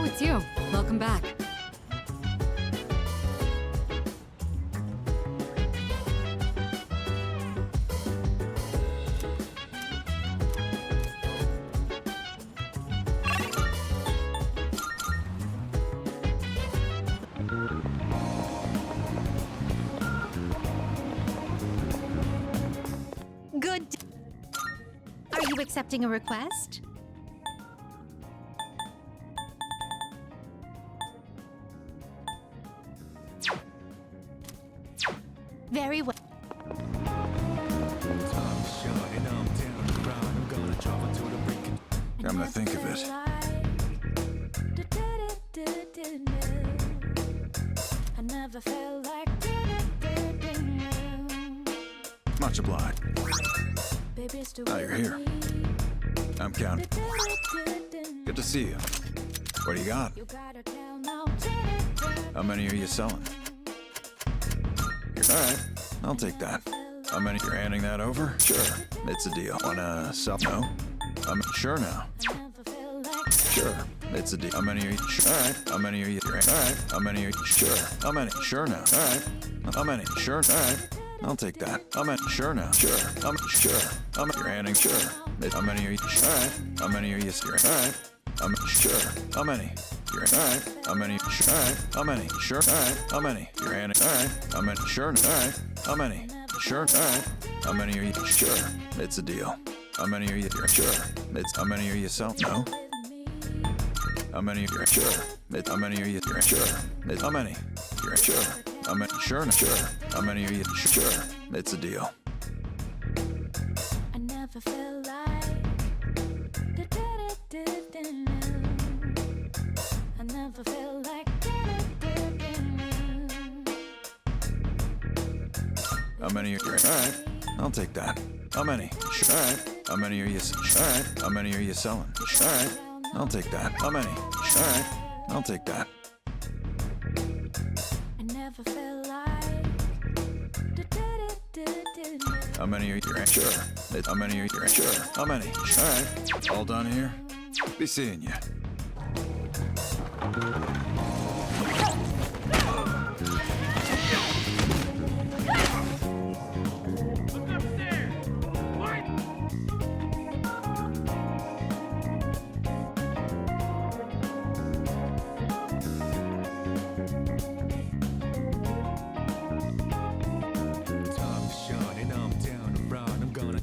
Oh, it's you. Welcome back. Good. Are you accepting a request? Very well. Come to think of it. I never felt like Much obliged. now you're here. I'm counting. Good to see you. What do you got? How many are you selling? Alright, I'll take that. How many you're handing that over? Sure, it's a deal. Wanna sell? No? I'm sure now. Sure, it's a deal. How many are you? Sure. Alright, how many are you? Alright, how many are you? Sure. How many? Sure now. Alright. How many? Sure. Alright. I'll take that. How many? Sure now. Sure. Sure. How many? You're handing? Sure. How many are you? Alright. How many are you? Alright. Sure. How many? You're alright. How many? Sure. Alright. How many? Sure. Alright. How many? You're handing? Alright. How many? Sure. Alright. How many? Sure. Alright. How many are you? Sure. It's a deal. How many are you? Sure. It's how many are you selling? No. How many? You're sure. How many are you? Sure. How many? You're sure. How many? Sure. Sure. How many are you? Sure. It's a deal. I never felt like I never felt like How many are you? Alright. I'll take that. How many? Sure. Alright. How many are you? Alright. How many are you selling? Alright. I'll take that. How many? Alright. I'll take that. I never felt like How many are you? Sure. How many are you? Sure. How many? Alright. All done here? Be seeing you.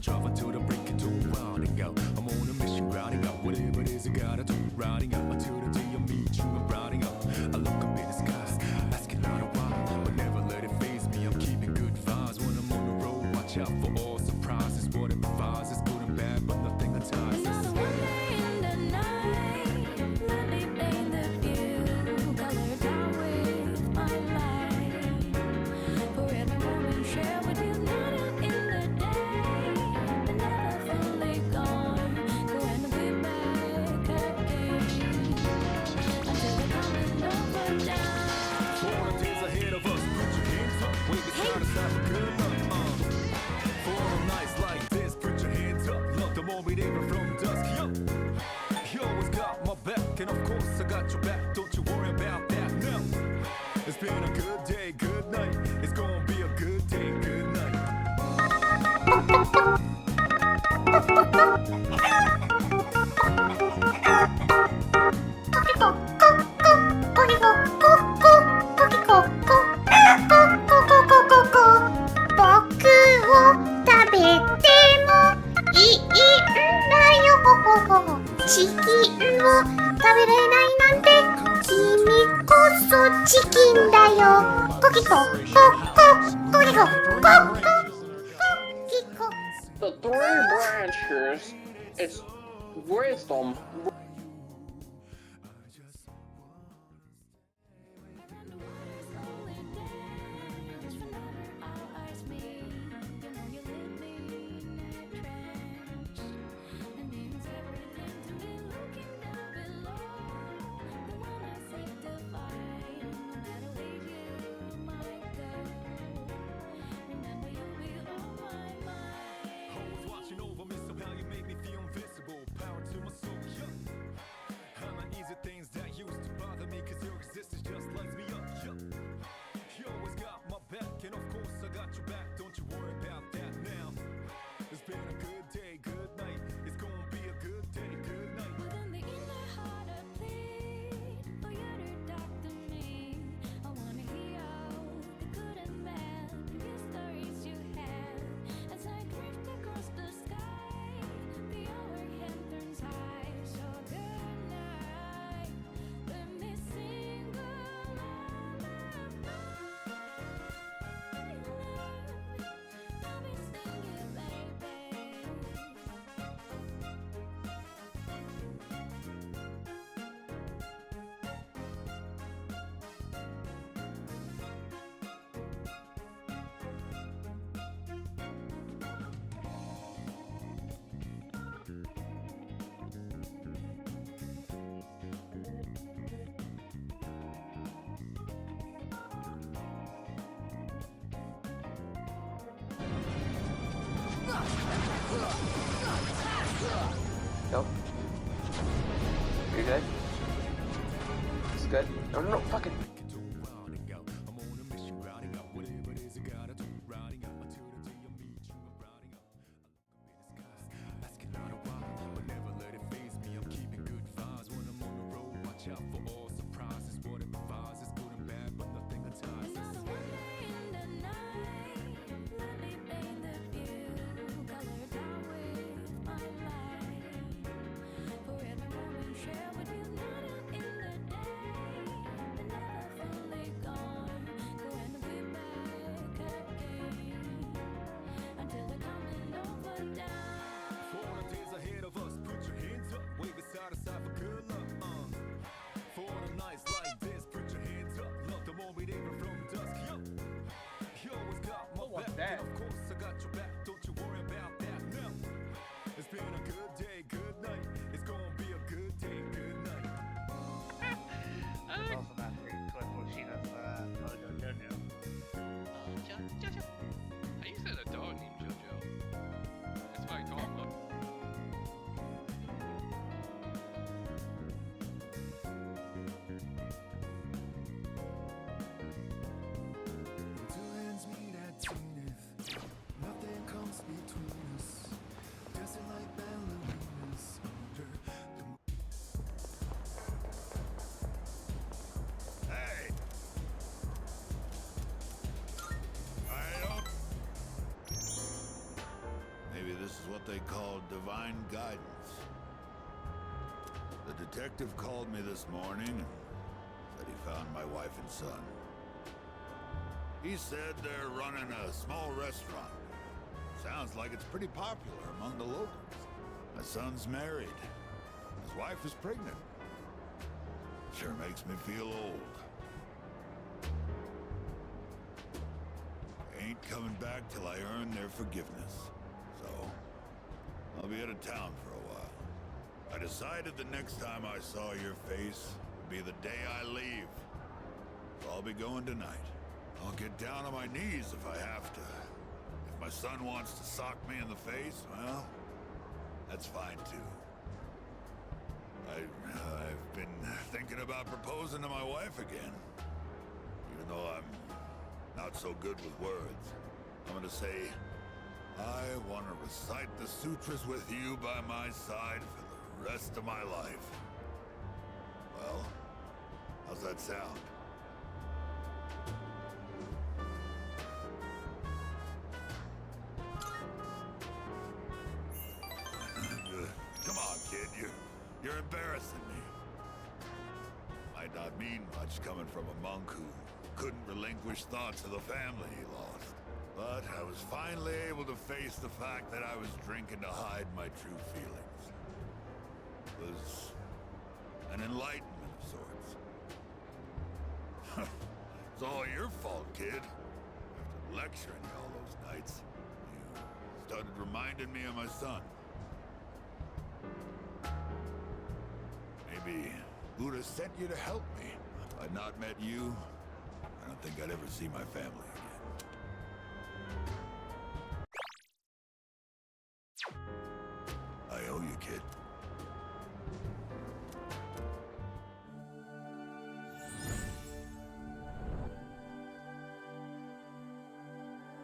Travel to the break into rounding out. I'm on a mission, rounding out whatever it is I gotta do. Rounding out until the day I meet you. I'm rounding out. I look up in the skies, asking out a while, but never let it faze me. I'm keeping good vibes when I'm on the road. Watch out for all surprises. What it provides is good and bad, but nothing entices. another one day in the night. Let me paint the view, color down with my light. For every moment share with you, not in the day. Never fully gone, going to be back again. Until the coming over down. For the days ahead of us, put your hands up. Wave it side to side for good luck. For all nights like this, put your hands up. Love the moment even from dusk. Yo, you always got my back, and of course I got your back. Don't you worry about that. No, it's been a good day, good night. It's gonna be a good day, good night. The three branches, it's wisdom. Always watching over me, somehow you make me feel invisible. Power to my soul, yeah. Nope. You good? It's good. No, no, no, fucking. What's that? Of course, I got your back. Don't you worry about that. No. It's been a good day, good night. It's gonna be a good day, good night. It's also not very quick when she does Mojo Jojo. Jojo. I used to have a dog named Jojo. That's why I call him. Two hands meet at zenith. Nothing comes between us. Dancing like ballerinas under the moon. Hey! I don't... Maybe this is what they call divine guidance. The detective called me this morning and said he found my wife and son. He said they're running a small restaurant. Sounds like it's pretty popular among the locals. My son's married. His wife is pregnant. Sure makes me feel old. I ain't coming back till I earn their forgiveness. So, I'll be out of town for a while. I decided the next time I saw your face would be the day I leave. So I'll be going tonight. I'll get down on my knees if I have to. If my son wants to sock me in the face, well, that's fine too. I've been thinking about proposing to my wife again. Even though I'm not so good with words. I'm gonna say, I want to recite the sutras with you by my side for the rest of my life. Well, how's that sound? Come on, kid. You're embarrassing me. Might not mean much coming from a monk who couldn't relinquish thoughts of the family he lost. But I was finally able to face the fact that I was drinking to hide my true feelings. It was an enlightenment of sorts. It's all your fault, kid. After lecturing you all those nights, you started reminding me of my son. Maybe Buddha sent you to help me. If I'd not met you, I don't think I'd ever see my family again. I owe you, kid.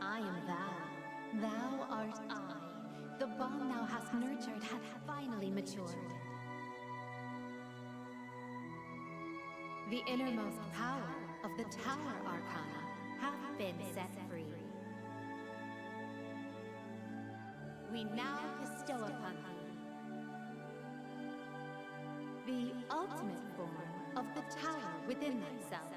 I am thou. Thou art I. The bond thou hast nurtured hath finally matured. The innermost power of the Tower Arcana hath been set free. We now bestow upon thee the ultimate form of the tower within thyself.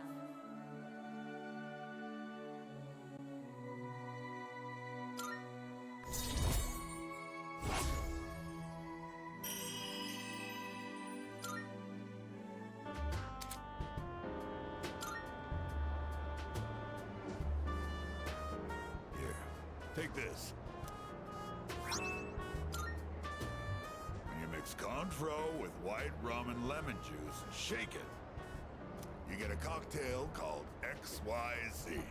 Here, take this. You mix Cointreau with white rum and lemon juice and shake it. You get a cocktail called XYZ.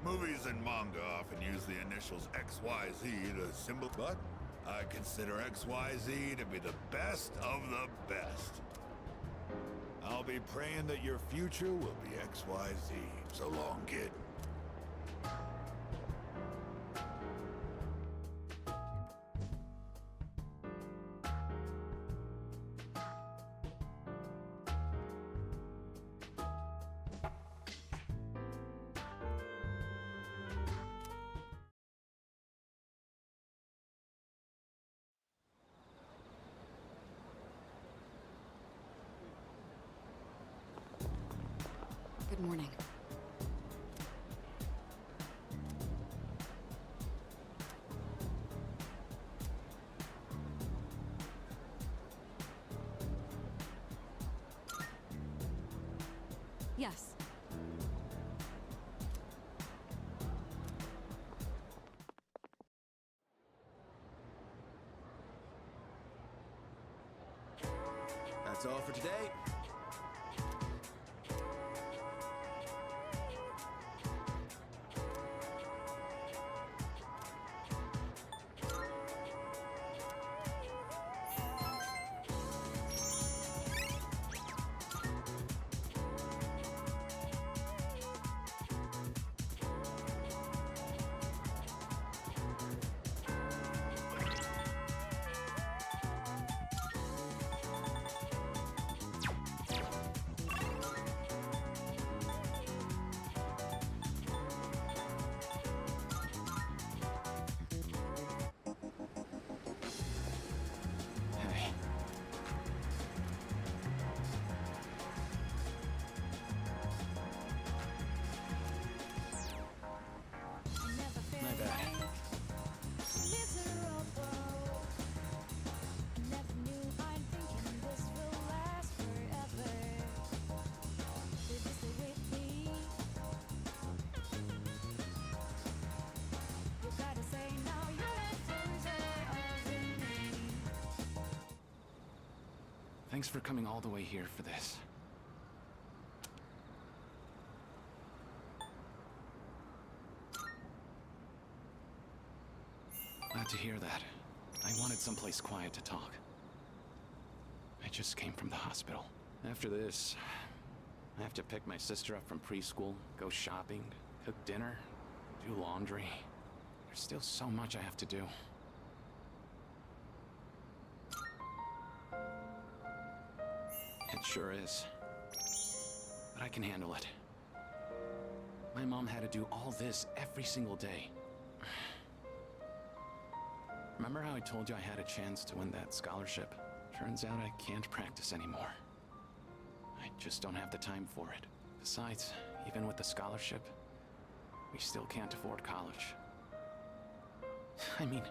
Movies and manga often use the initials XYZ to symbol, but I consider XYZ to be the best of the best. I'll be praying that your future will be XYZ. So long, kid. Good morning. Yes. That's all for today. Hey. My bad. Thanks for coming all the way here for this. Glad to hear that. I wanted someplace quiet to talk. I just came from the hospital. After this, I have to pick my sister up from preschool, go shopping, cook dinner, do laundry. There's still so much I have to do. It sure is. But I can handle it. My mom had to do all this every single day. Remember how I told you I had a chance to win that scholarship? Turns out I can't practice anymore. I just don't have the time for it. Besides, even with the scholarship, we still can't afford college. I mean,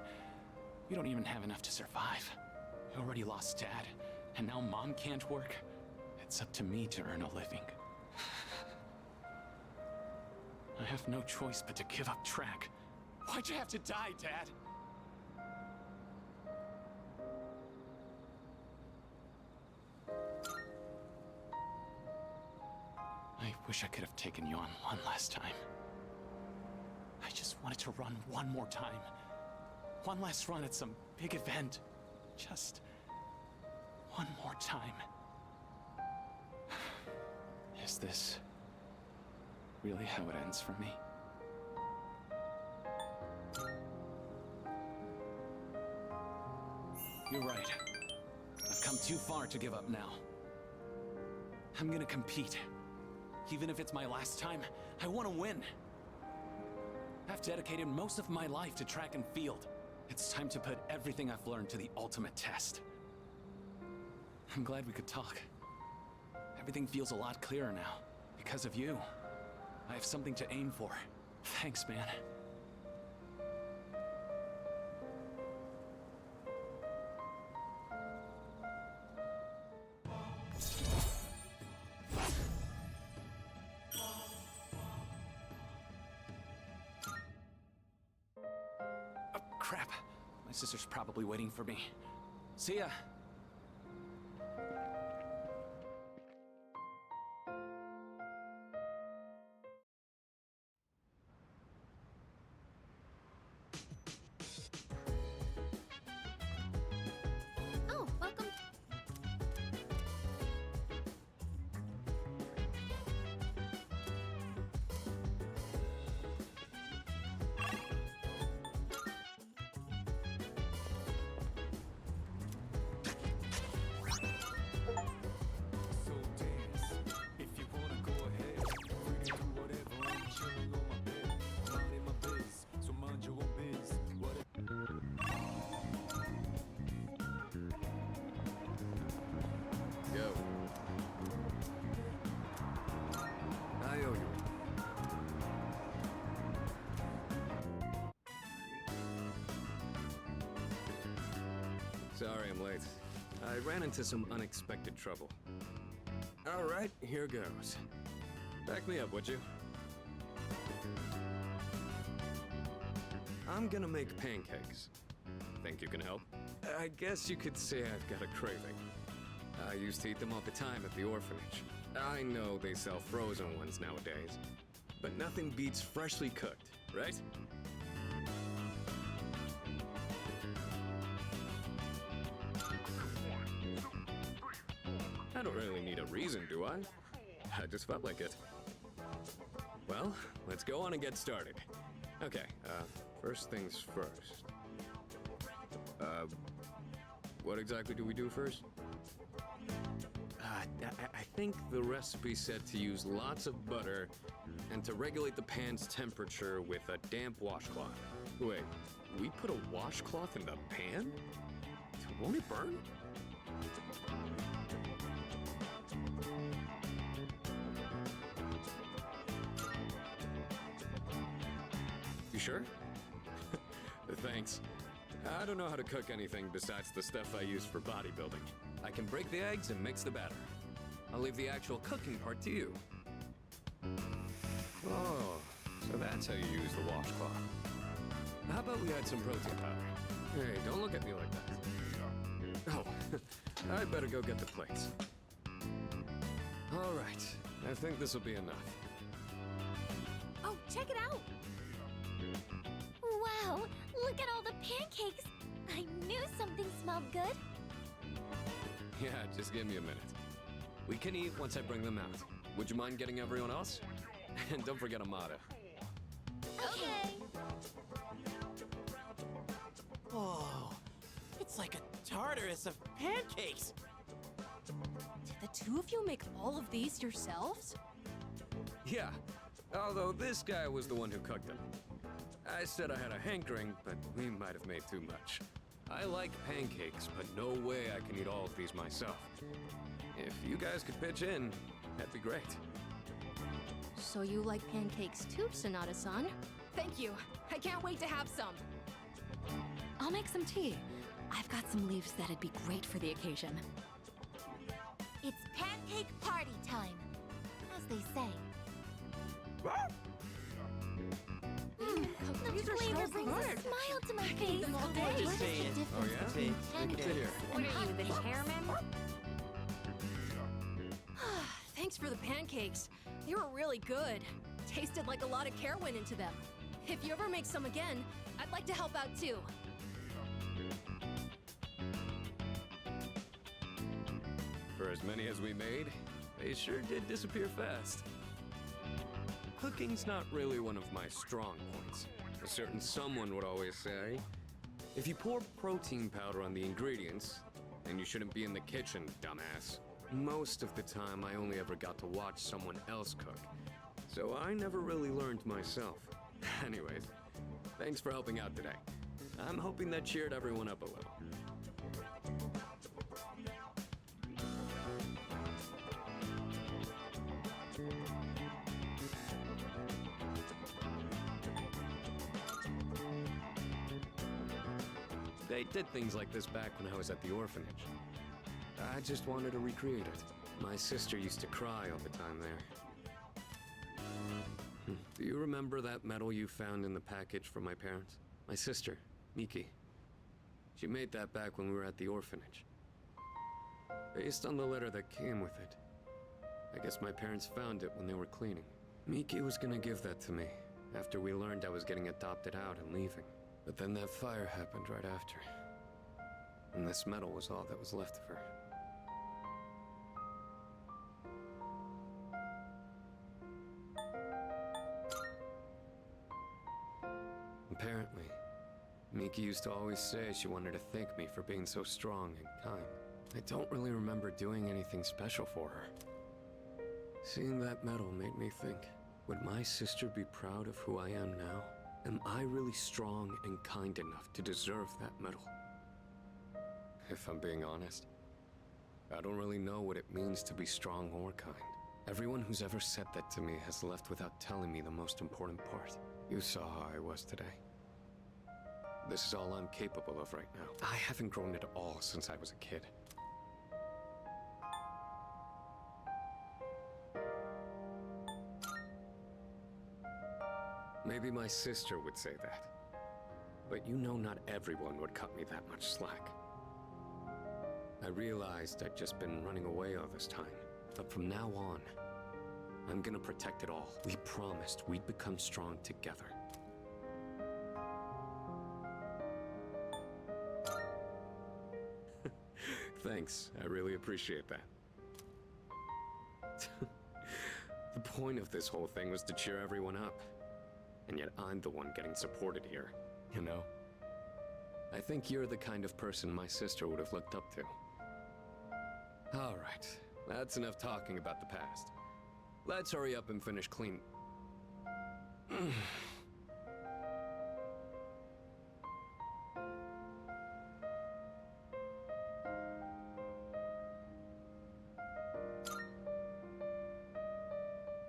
we don't even have enough to survive. We already lost Dad, and now Mom can't work. It's up to me to earn a living. I have no choice but to give up track. Why'd you have to die, Dad? I wish I could have taken you on one last time. I just wanted to run one more time. One last run at some big event. Just one more time. Is this really how it ends for me? You're right. I've come too far to give up now. I'm gonna compete. Even if it's my last time, I want to win. I've dedicated most of my life to track and field. It's time to put everything I've learned to the ultimate test. I'm glad we could talk. Everything feels a lot clearer now. Because of you. I have something to aim for. Thanks, man. Oh, crap. My sister's probably waiting for me. See ya. Sorry I'm late. I ran into some unexpected trouble. All right, here goes. Back me up, would you? I'm gonna make pancakes. Think you can help? I guess you could say I've got a craving. I used to eat them all the time at the orphanage. I know they sell frozen ones nowadays, but nothing beats freshly cooked, right? I don't really need a reason, do I? I just felt like it. Well, let's go on and get started. Okay, first things first. What exactly do we do first? I think the recipe said to use lots of butter and to regulate the pan's temperature with a damp washcloth. Wait, we put a washcloth in the pan? Won't it burn? You sure? Thanks. I don't know how to cook anything besides the stuff I use for bodybuilding. I can break the eggs and mix the batter. I'll leave the actual cooking part to you. Oh, so that's how you use the washcloth. How about we add some protein powder? Hey, don't look at me like that. Oh, I'd better go get the plates. All right, I think this will be enough. Oh, check it out! Wow, look at all the pancakes! I knew something smelled good. Yeah, just give me a minute. We can eat once I bring them out. Would you mind getting everyone else? And don't forget Amada. Okay. Whoa, it's like a Tartarus of pancakes. Did the two of you make all of these yourselves? Yeah, although this guy was the one who cooked them. I said I had a hankering, but we might have made too much. I like pancakes, but no way I can eat all of these myself. If you guys could pitch in, that'd be great. So you like pancakes too, Sonata-san? Thank you. I can't wait to have some. I'll make some tea. I've got some leaves that'd be great for the occasion. It's pancake party time, as they say. The flavor brings a smile to my face. Just saying. Oh yeah? Pancakes Sit here. and hot the chairman? Thanks for the pancakes. They were really good. Tasted like a lot of care went into them. If you ever make some again, I'd like to help out too. For as many as we made, they sure did disappear fast. Cooking's not really one of my strong points. A certain someone would always say, if you pour protein powder on the ingredients, then you shouldn't be in the kitchen, dumbass. Most of the time, I only ever got to watch someone else cook. So I never really learned myself. Anyways, thanks for helping out today. I'm hoping that cheered everyone up a little. They did things like this back when I was at the orphanage. I just wanted to recreate it. My sister used to cry all the time there. Do you remember that medal you found in the package from my parents? My sister, Miki. She made that back when we were at the orphanage. Based on the letter that came with it. I guess my parents found it when they were cleaning. Miki was gonna give that to me after we learned I was getting adopted out and leaving. But then that fire happened right after. And this medal was all that was left of her. Apparently, Miki used to always say she wanted to thank me for being so strong and kind. I don't really remember doing anything special for her. Seeing that medal made me think, would my sister be proud of who I am now? Am I really strong and kind enough to deserve that medal? If I'm being honest, I don't really know what it means to be strong or kind. Everyone who's ever said that to me has left without telling me the most important part. You saw how I was today. This is all I'm capable of right now. I haven't grown at all since I was a kid. Maybe my sister would say that. But you know not everyone would cut me that much slack. I realized I'd just been running away all this time. But from now on, I'm gonna protect it all. We promised we'd become strong together. Thanks, I really appreciate that. The point of this whole thing was to cheer everyone up. And yet I'm the one getting supported here, you know? I think you're the kind of person my sister would have looked up to. All right, that's enough talking about the past. Let's hurry up and finish clean.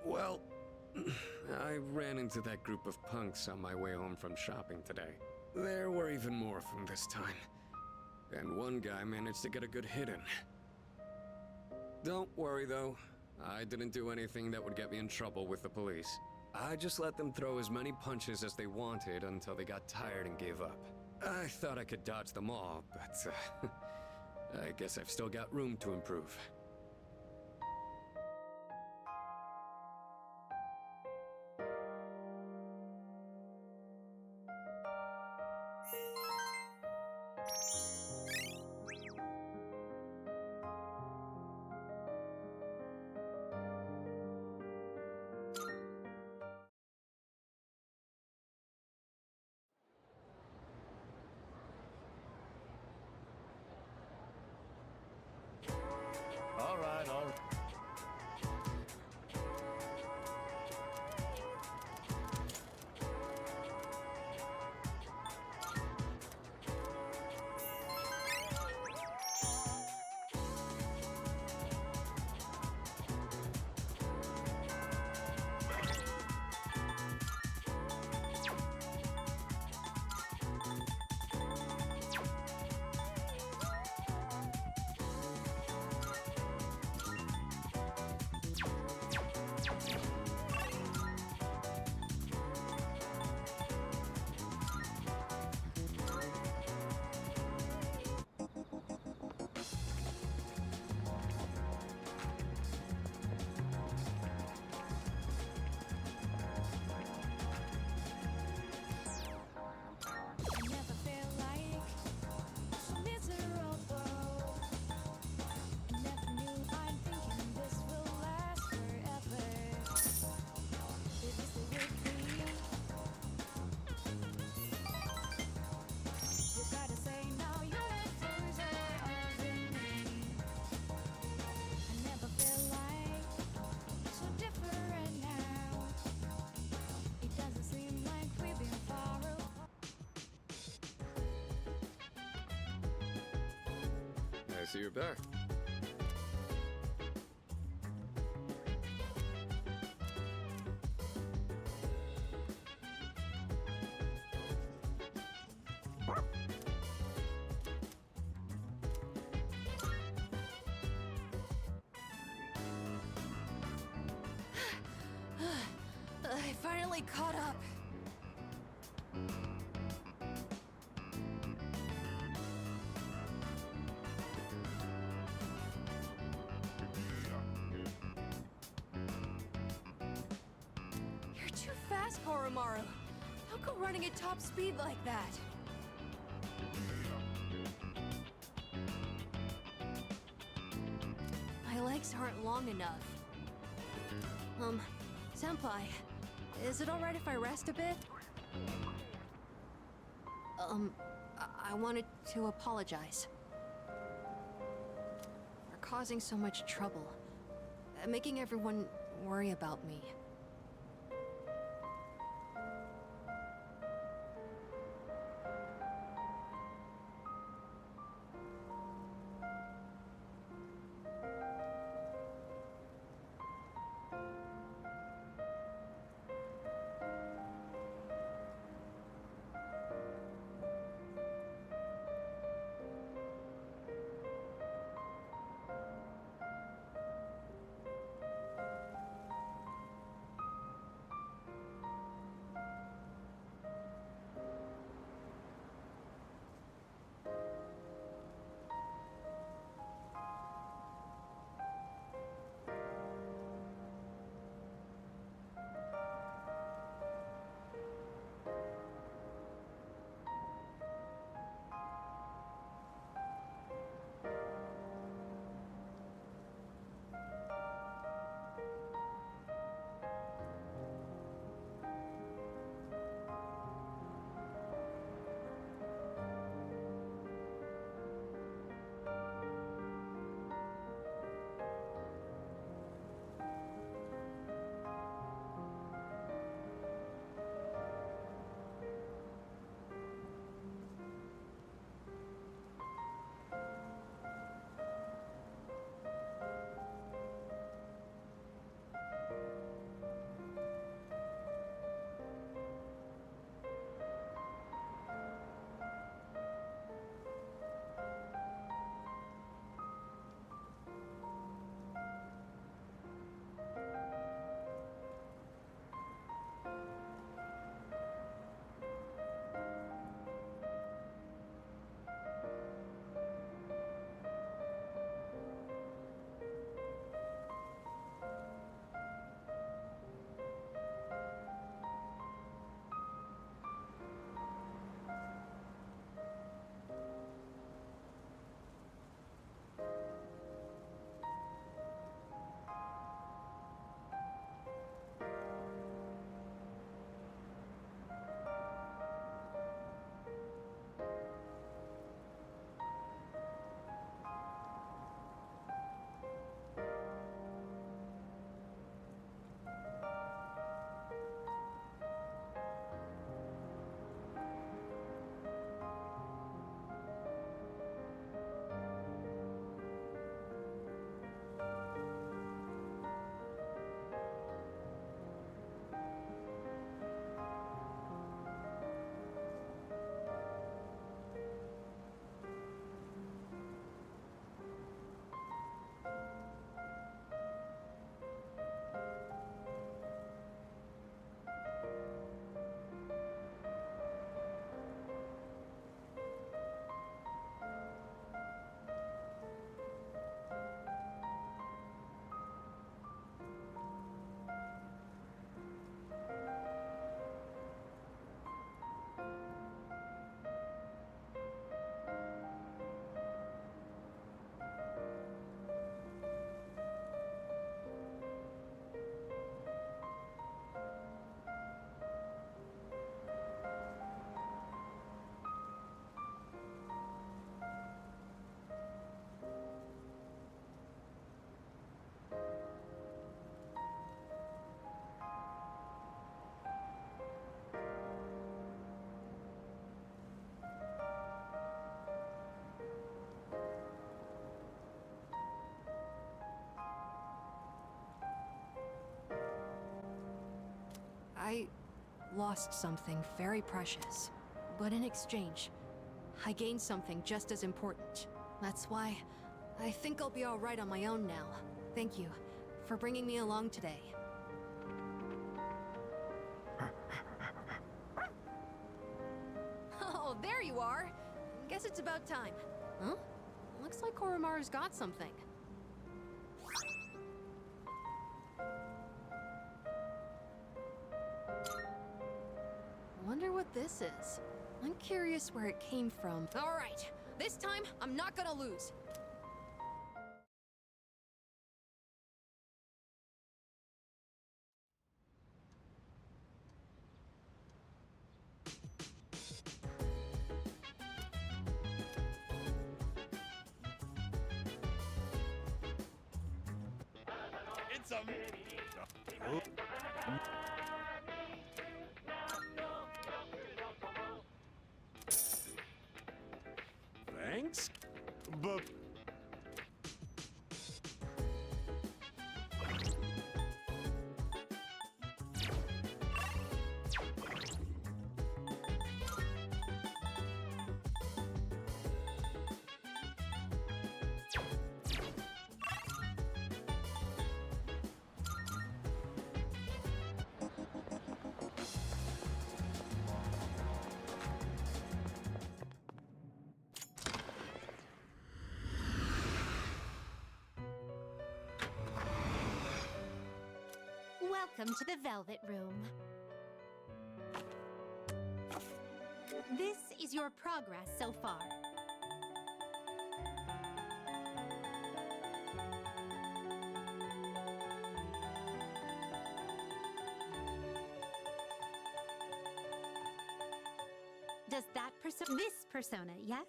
Well, I ran into that group of punks on my way home from shopping today. There were even more of them this time. And one guy managed to get a good hit in. Don't worry though, I didn't do anything that would get me in trouble with the police. I just let them throw as many punches as they wanted until they got tired and gave up. I thought I could dodge them all, but I guess I've still got room to improve. All right, all right. Never felt like so miserable. I never knew I'm thinking this will last forever. It is the way we. You gotta say now you're a closer of me. I never felt like so different now. It doesn't seem like we've been far apart. I see you're back. I finally caught up. You're too fast, Koromaru. Don't go running at top speed like that. My legs aren't long enough. Senpai, is it alright if I rest a bit? I wanted to apologize for causing so much trouble, making everyone worry about me. lost something very precious. But in exchange, I gained something just as important. That's why I think I'll be alright on my own now. Thank you for bringing me along today. Oh, there you are! Guess it's about time. Huh? Looks like Koromaru's got something. Wonder what this is. I'm curious where it came from. Alright, this time I'm not gonna lose. It's a... Thanks? But... Welcome to the Velvet Room. This is your progress so far. Does that this persona, yes?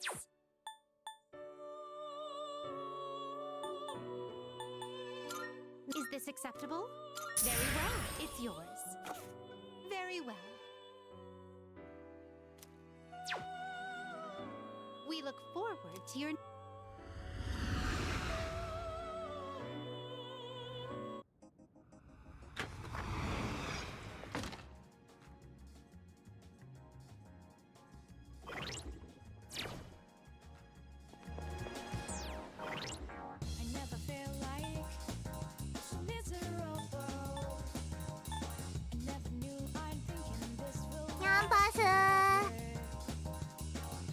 Is this acceptable? Very well, it's yours. Very well. We look forward to your... I never feel like so miserable. I never knew I'd think in this will Campus.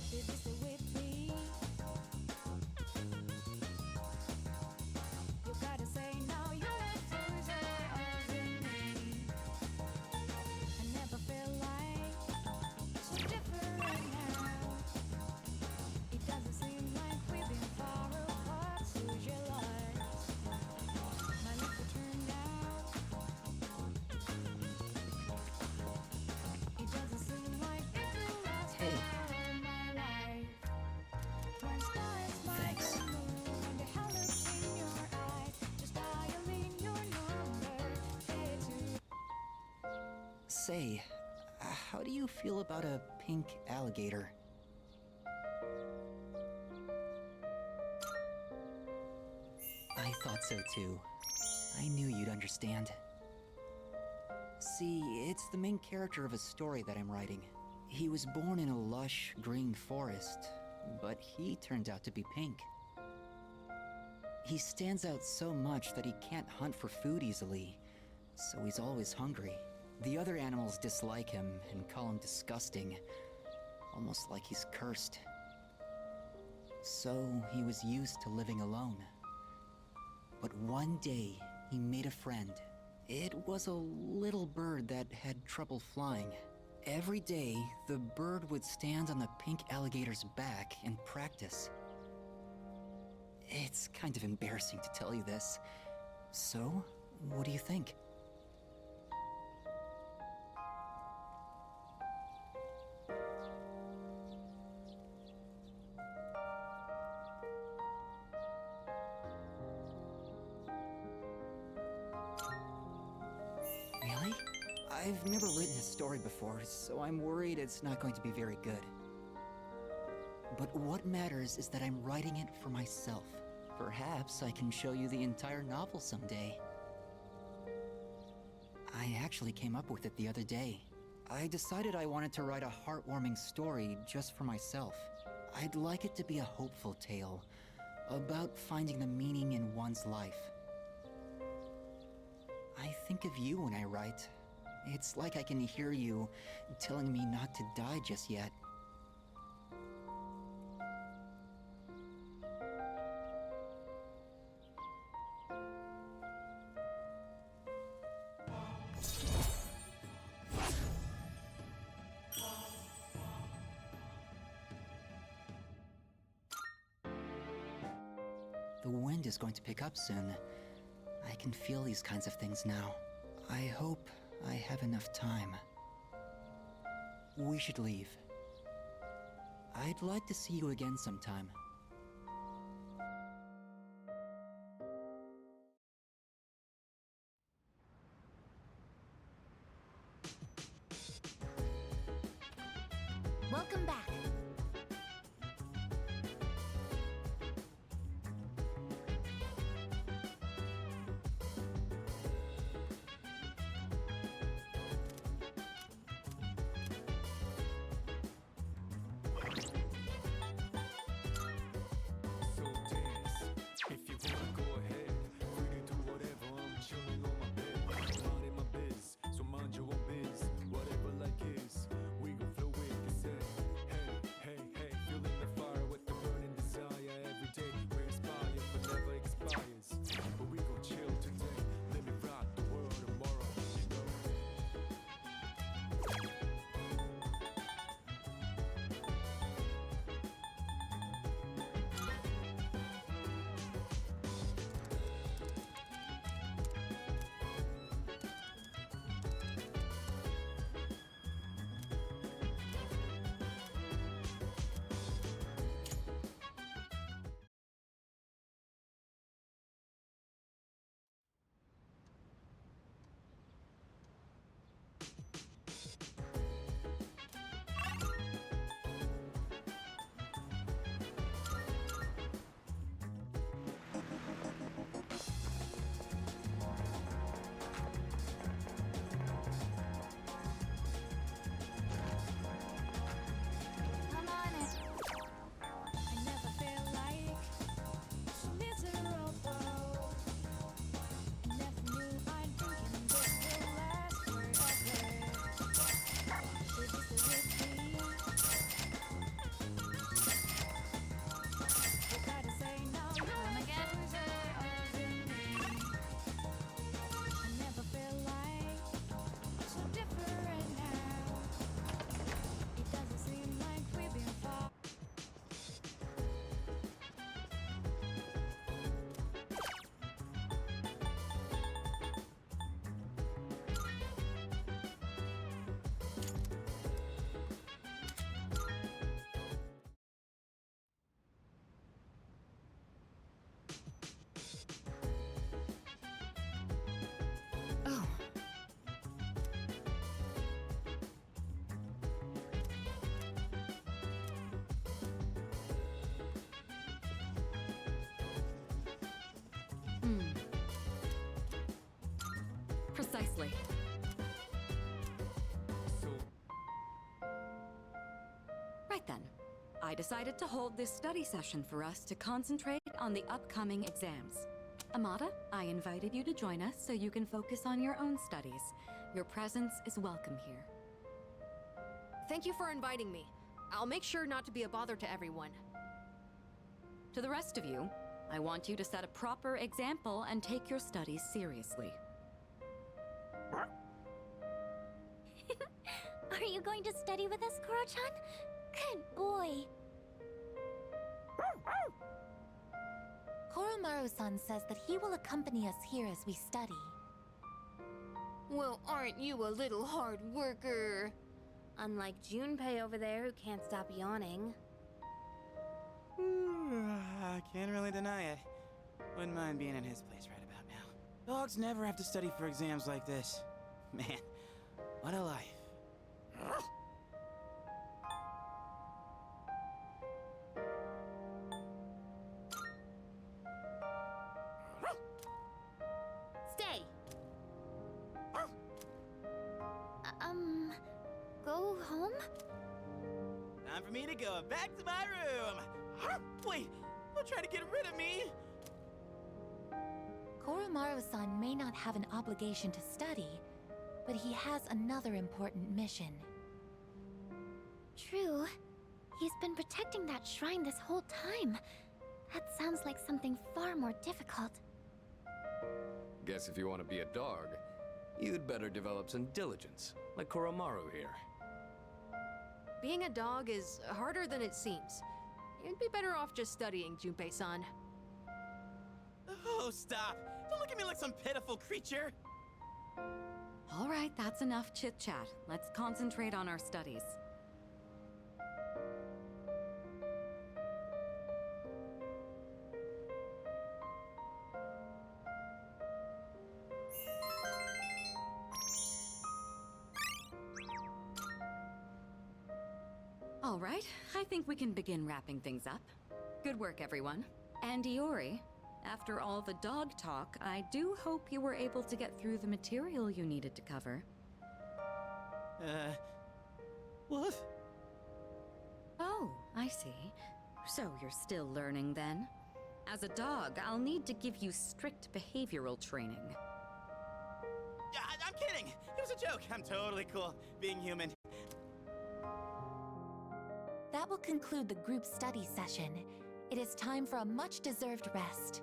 Did you stay with me? You gotta say now you're lose over me. I never feel like so different now. It doesn't seem like we've been far apart since your lies. My life will turn out. It doesn't seem like it will last all my life. When stars might moon, the hell looks in your eyes. Just dial in your number. Say, how do you feel about a pink alligator? I thought so too. I knew you'd understand. See, it's the main character of a story that I'm writing. He was born in a lush green forest, but he turned out to be pink. He stands out so much that he can't hunt for food easily, so he's always hungry. The other animals dislike him and call him disgusting, almost like he's cursed. So he was used to living alone. But one day, he made a friend. It was a little bird that had trouble flying. Every day, the bird would stand on the pink alligator's back and practice. It's kind of embarrassing to tell you this. So, what do you think? Really? I've never written a story before, so I'm worried it's not going to be very good. But what matters is that I'm writing it for myself. Perhaps I can show you the entire novel someday. I actually came up with it the other day. I decided I wanted to write a heartwarming story just for myself. I'd like it to be a hopeful tale about finding the meaning in one's life. I think of you when I write. It's like I can hear you telling me not to die just yet. The wind is going to pick up soon. I can feel these kinds of things now. I hope I have enough time. We should leave. I'd like to see you again sometime. Welcome back. So dance. If you wanna go ahead, free to do whatever. I'm chilling on my bed, minding my biz. So mind your own biz, whatever like is. We gon' flow with the set. Hey, hey, hey, feeling the fire with the burning desire. Every day we inspire, but never expires. But we gon' chill today. Let me rock the world tomorrow. You know. I'm on it. I never feel like miserable. Never knew I'd thinking this will last forever. Is this a repeat? You gotta say no. Come again. I never feel like so different now. It doesn't seem like we've been far. Oh. Precisely. Right then. I decided to hold this study session for us to concentrate on the upcoming exams. Amada, I invited you to join us so you can focus on your own studies. Your presence is welcome here. Thank you for inviting me. I'll make sure not to be a bother to everyone. To the rest of you, I want you to set a proper example and take your studies seriously. Are you going to study with us, Koro-chan? Good boy. Koromaru-san says that he will accompany us here as we study. Well, aren't you a little hard worker? Unlike Junpei over there who can't stop yawning. I can't really deny it. Wouldn't mind being in his place right about now. Dogs never have to study for exams like this. Man, what a life. Stay! for me to go back to my room. Wait, don't try to get rid of me. Koromaru-san may not have an obligation to study, but he has another important mission. True. He's been protecting that shrine this whole time. That sounds like something far more difficult. Guess if you want to be a dog, you'd better develop some diligence, like Koromaru here. Being a dog is harder than it seems. You'd be better off just studying, Junpei-san. Oh, stop. Don't look at me like some pitiful creature. All right, that's enough chit-chat. Let's concentrate on our studies. All right, I think we can begin wrapping things up. Good work, everyone. And Iori, after all the dog talk, I do hope you were able to get through the material you needed to cover. What? Oh, I see. So you're still learning then? As a dog, I'll need to give you strict behavioral training. I'm kidding! It was a joke! I'm totally cool being human. That will conclude the group study session. It is time for a much-deserved rest.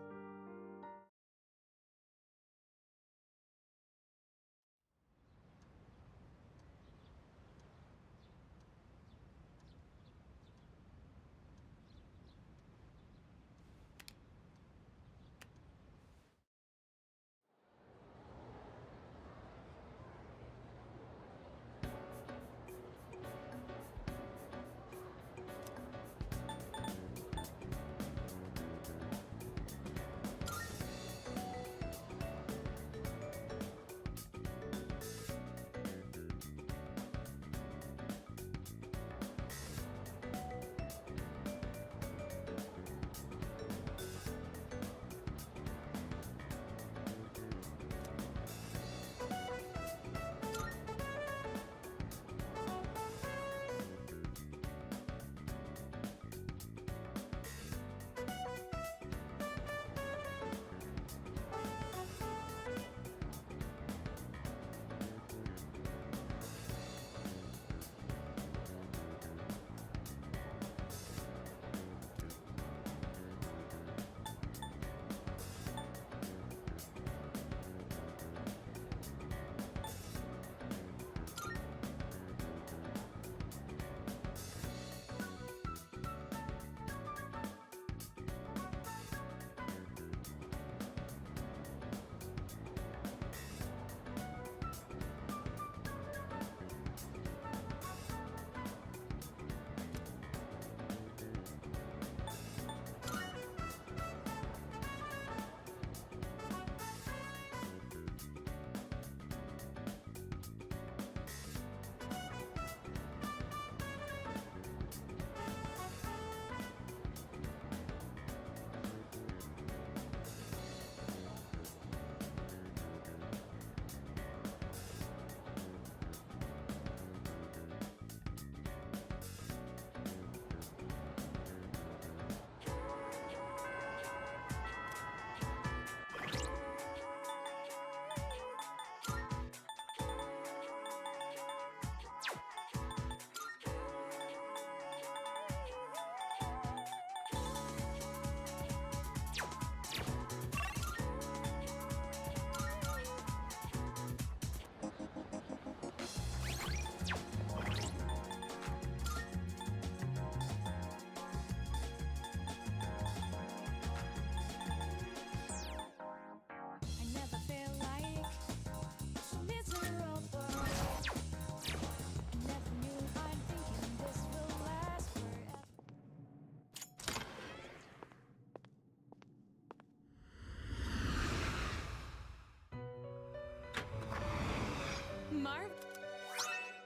Marv?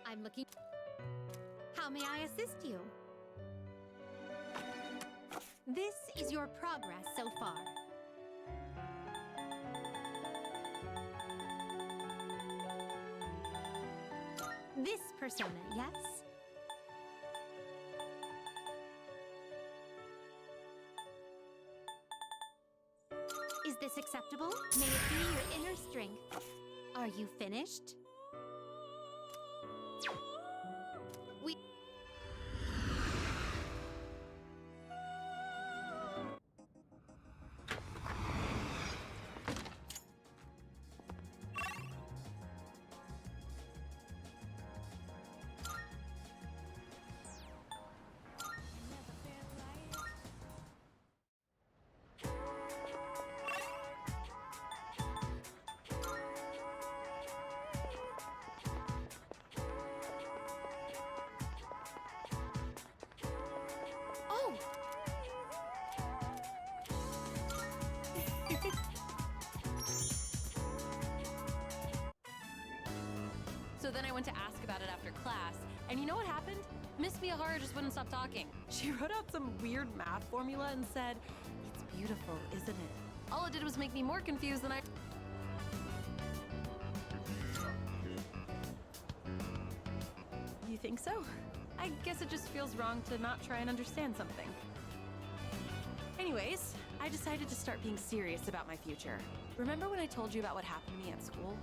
I'm looking... How may I assist you? This is your progress so far. This persona, yes? this acceptable? May it be your inner strength. Are you finished? We... Oh! So then I went to ask about it after class, and you know what happened? Miss Miyahara just wouldn't stop talking. She wrote out some weird math formula and said, "It's beautiful, isn't it?" All it did was make me more confused than I... You think so? I guess it just feels wrong to not try and understand something. Anyways, I decided to start being serious about my future. Remember when I told you about what happened to me at school?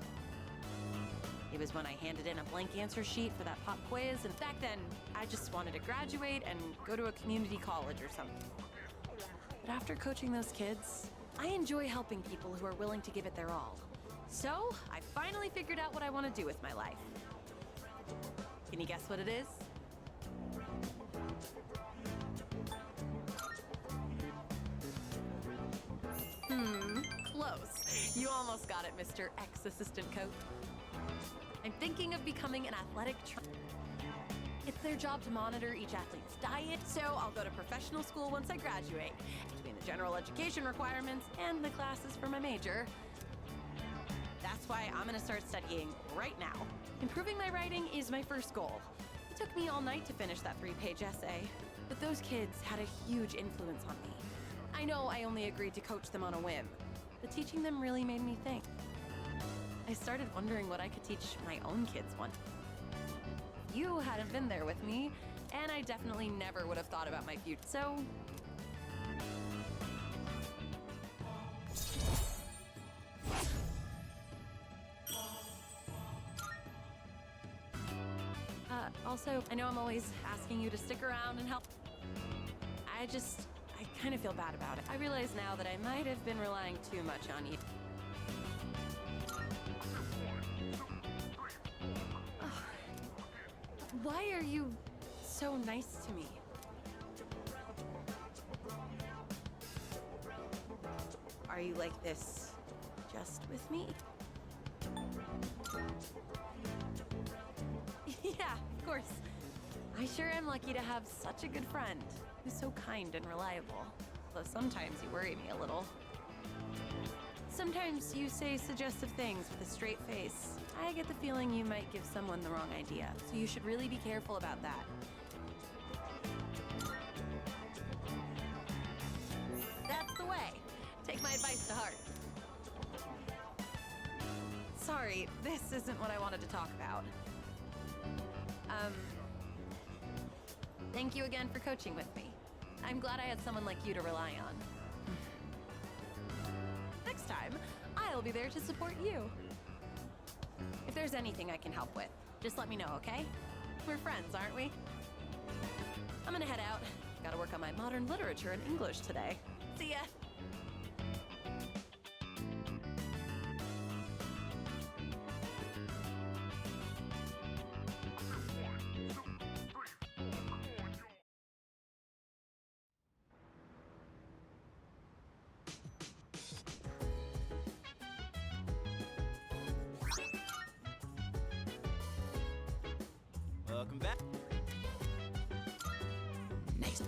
It was when I handed in a blank answer sheet for that pop quiz, and back then, I just wanted to graduate and go to a community college or something. But after coaching those kids, I enjoy helping people who are willing to give it their all. So, I finally figured out what I want to do with my life. Can you guess what it is? Close. You almost got it, Mr. Ex-Assistant Coach. I'm thinking of becoming an athletic It's their job to monitor each athlete's diet, so I'll go to professional school once I graduate. Between the general education requirements and the classes for my major. That's why I'm gonna start studying right now. Improving my writing is my first goal. It took me all night to finish that 3-page essay, but those kids had a huge influence on me. I know I only agreed to coach them on a whim, but teaching them really made me think. I started wondering what I could teach my own kids one. You hadn't been there with me, and I definitely never would have thought about my future, so... Also, I know I'm always asking you to stick around and help. I kind of feel bad about it. I realize now that I might have been relying too much on you. Why are you so nice to me? Are you like this just with me? Yeah, of course. I sure am lucky to have such a good friend who's so kind and reliable. Though sometimes you worry me a little. Sometimes you say suggestive things with a straight face. I get the feeling you might give someone the wrong idea, so you should really be careful about that. That's the way. Take my advice to heart. Sorry, this isn't what I wanted to talk about. Thank you again for coaching with me. I'm glad I had someone like you to rely on. Next time, I'll be there to support you. If there's anything I can help with, just let me know, okay? We're friends, aren't we? I'm gonna head out. Gotta work on my modern literature and English today. See ya! Welcome back. Nice.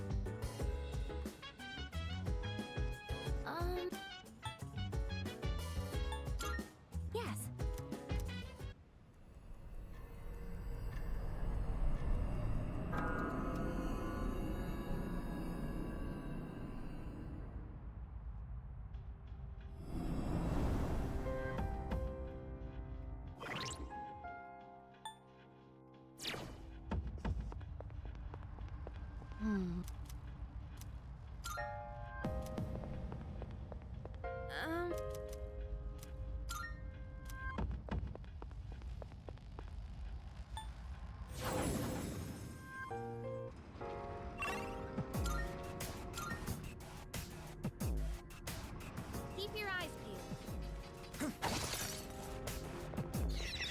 Keep your eyes peeled.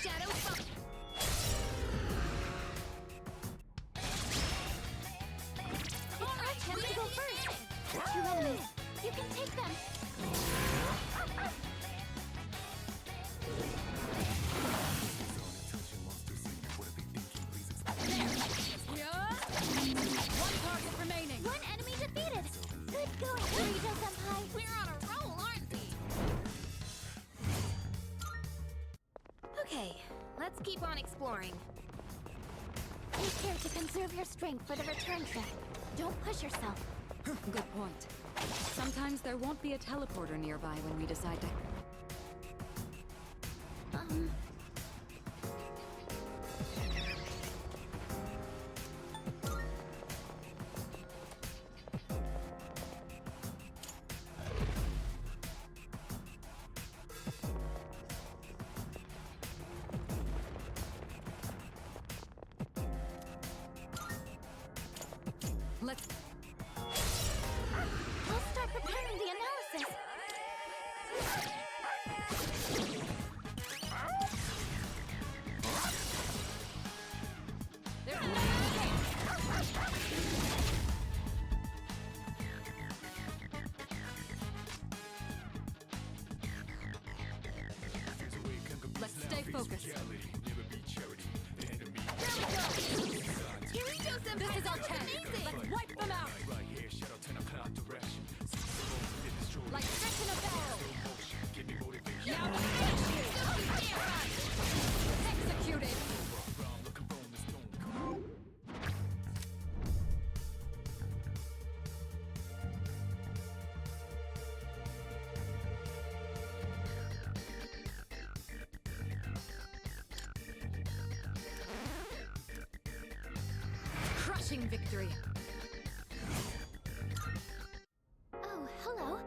Shadow Funk. It's our chance to go first. Two enemies. You can take them. One target remaining. One enemy defeated. Good going, Rita-senpai. We're on a roll, aren't we? Okay, let's keep on exploring. Take care to conserve your strength for the return trip. Don't push yourself. Good point. Sometimes there won't be a teleporter nearby when we decide to... Let's... I'll start preparing the analysis. There's another Let's stay focused. This is our chance. Let's wipe them out. Like fish in a barrel. Now finish you. Executed. Crushing victory. Oh, hello.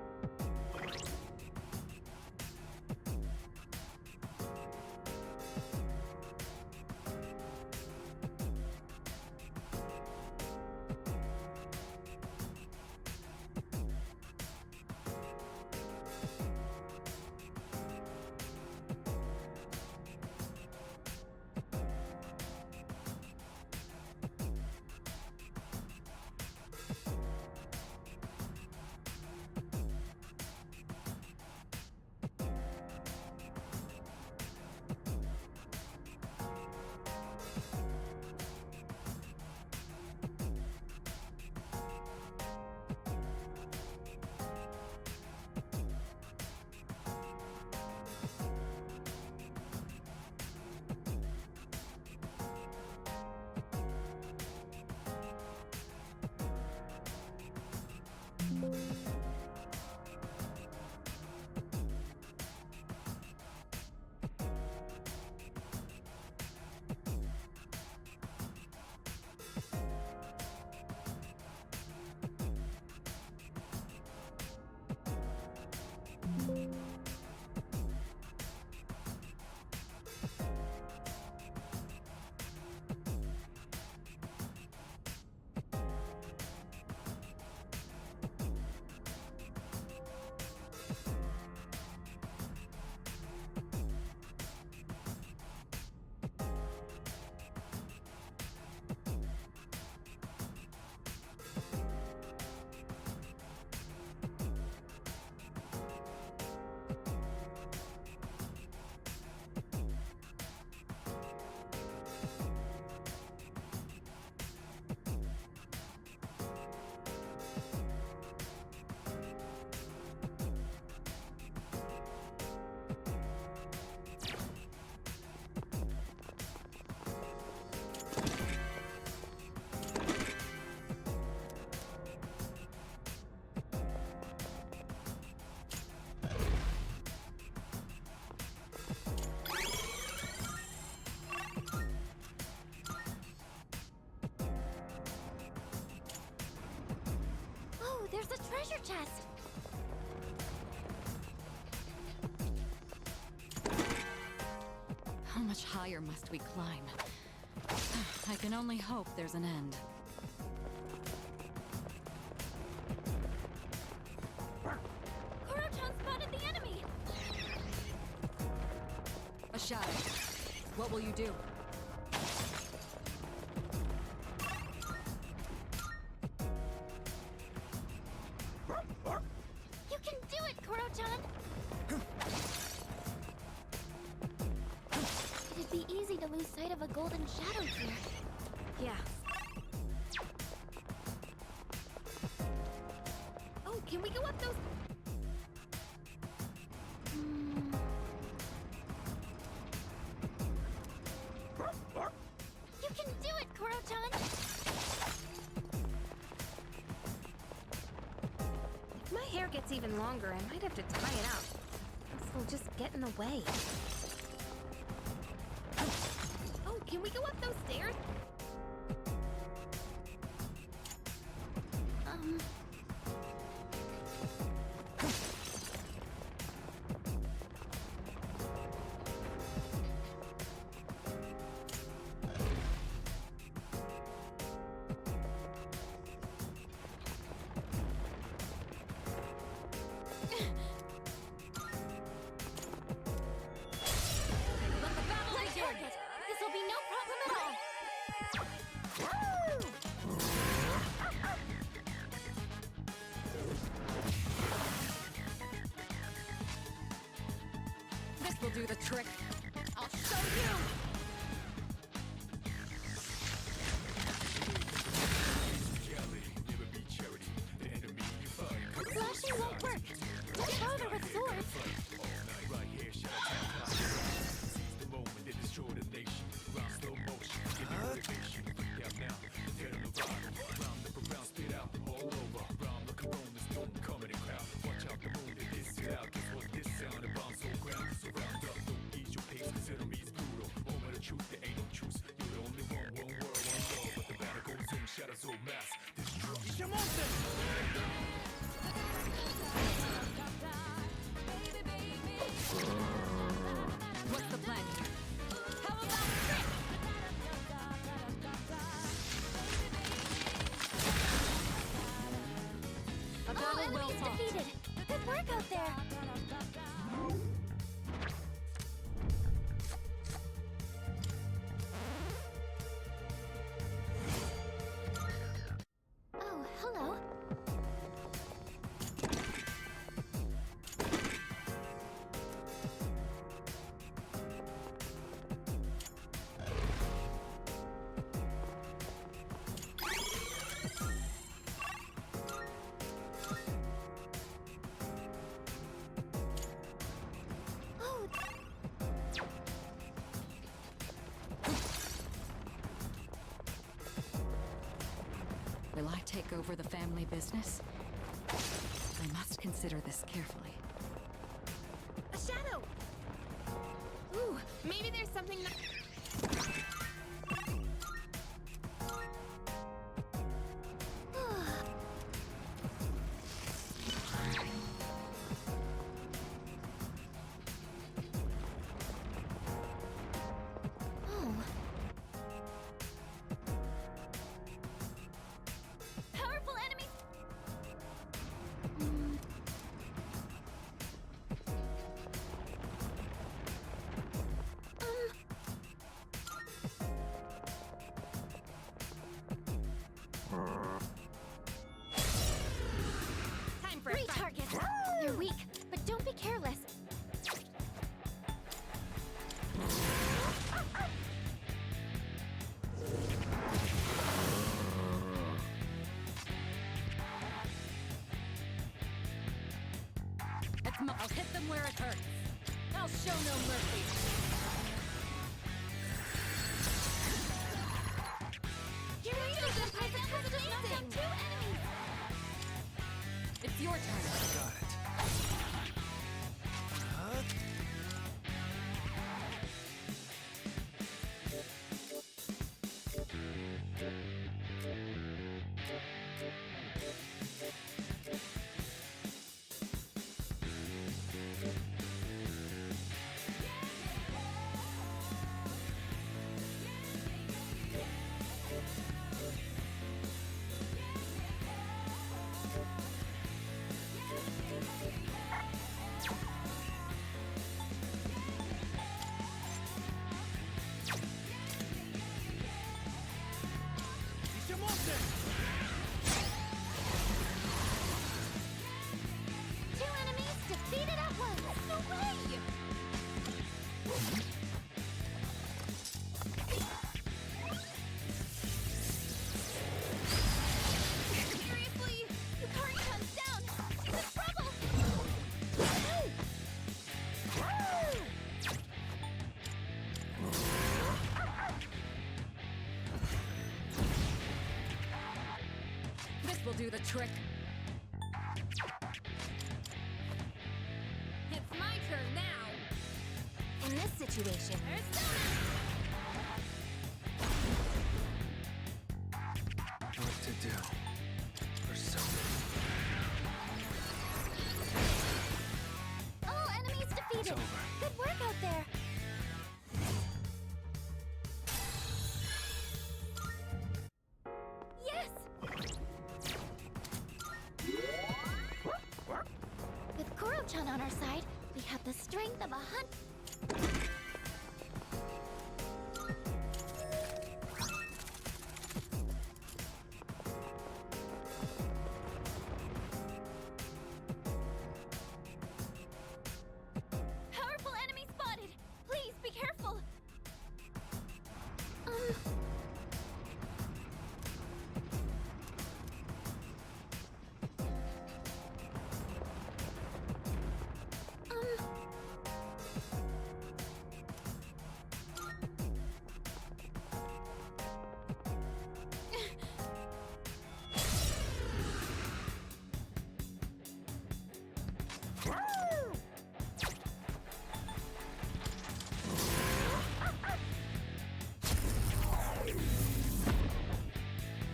Oh, there's a treasure chest. much higher must we climb? I can only hope there's an end. Koro-chan spotted the enemy! A shadow. What will you do? You can do it, Koro-chan! It'd be easy to lose sight of a golden shadow here. Yeah. Oh, can we go up those? You can do it, Koro-chan! If my hair gets even longer, I might have to tie it up. This will just get in the way. Oh, can we go up those stairs? Let the battle begin! This'll be no problem at all! This will do the trick. I'll show you! Slashing won't work! Don't bother with swords! What's the plan? How about this? A battle well Enemies fought. defeated! Good work out there! Oh, hello. Oh, Will I take over the family business? I must consider this carefully. A shadow! Ooh, maybe there's something that... oh. Powerful enemies! Time for a Three fight. targets! They're weak, but don't be careless. I'll hit them where it hurts. I'll show no mercy. You're doing good, Python! Has just knocked down 2 enemies! It's your turn. Got it. Seriously? Yukari-chan's down! She's in trouble! This will do the trick. It's my turn now. In this situation, What to do? Persona. all enemies defeated. over. Good work out there. Yes. With Koro-chan on our side, we have the strength of a hunt. Powerful enemy spotted. Please be careful.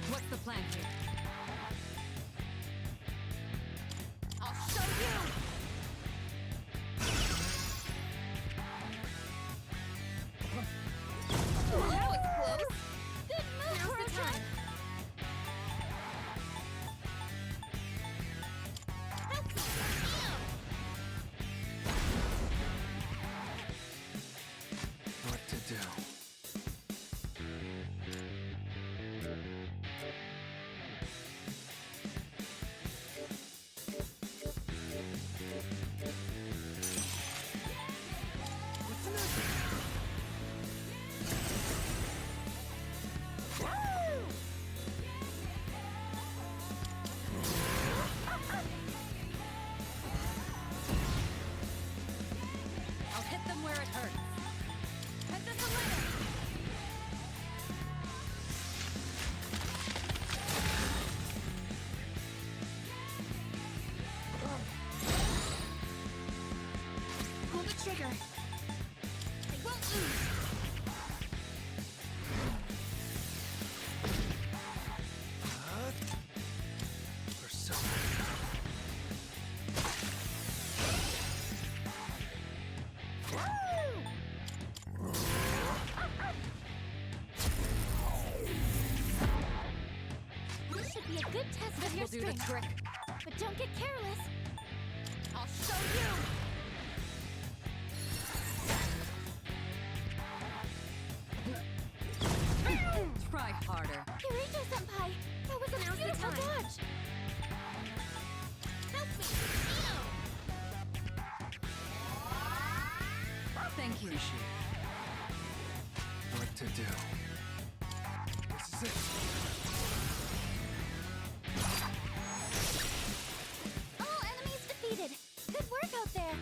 What's the plan here? I'll show you! That was close. Good move, Now's the Koro-chan. time. Help me. What to do? I'll hit them where it hurts. Hit this a little. Pull the trigger. I won't lose. Persona. This should be a good test This of your will do the strength. trick. But don't get careless. I'll show you! Try harder. Kirito-senpai, that was a Now's the beautiful time. dodge. Help me! Thank you. Appreciate it. What to do? This is it. All enemies defeated. Good work out there.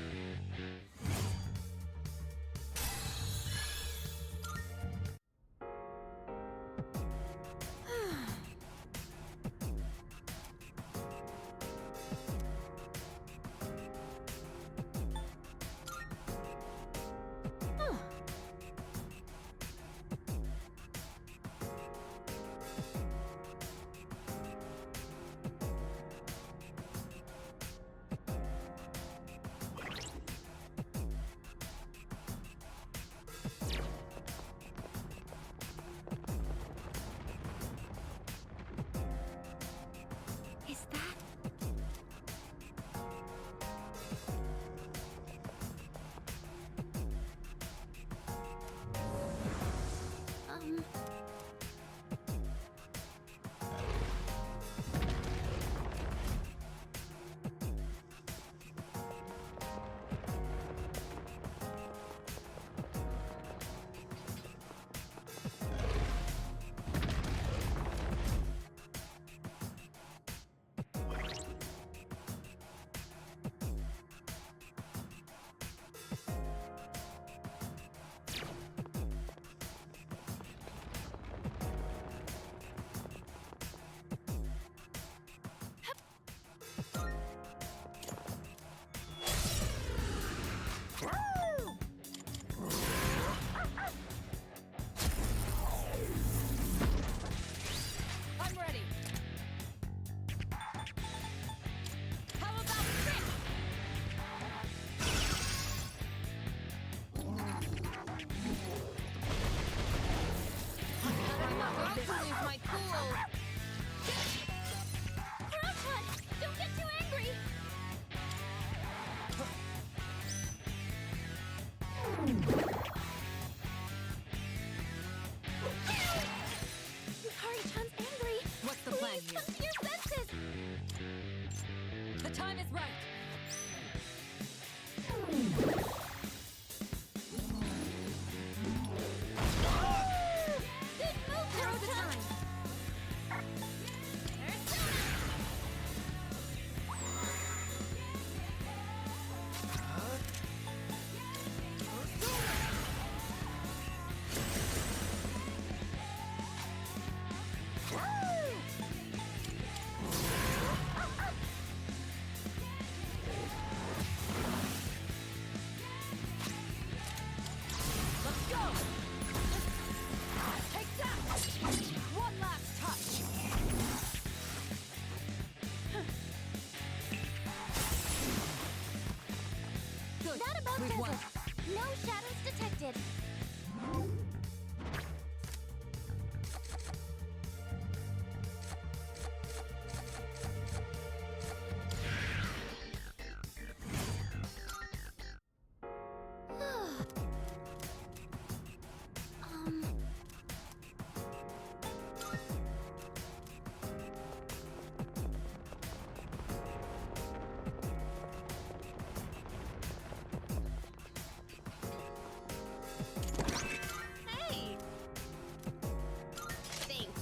Huh. about We've desert? won. No shadows detected. Hey! Thanks.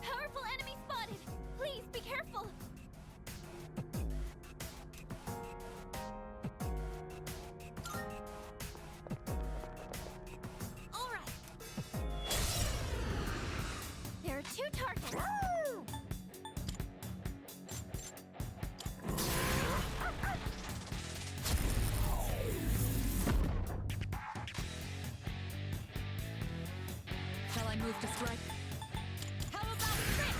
Powerful enemy spotted! Please be careful! Alright. There are 2 targets. Shall I move to strike? How about Rick?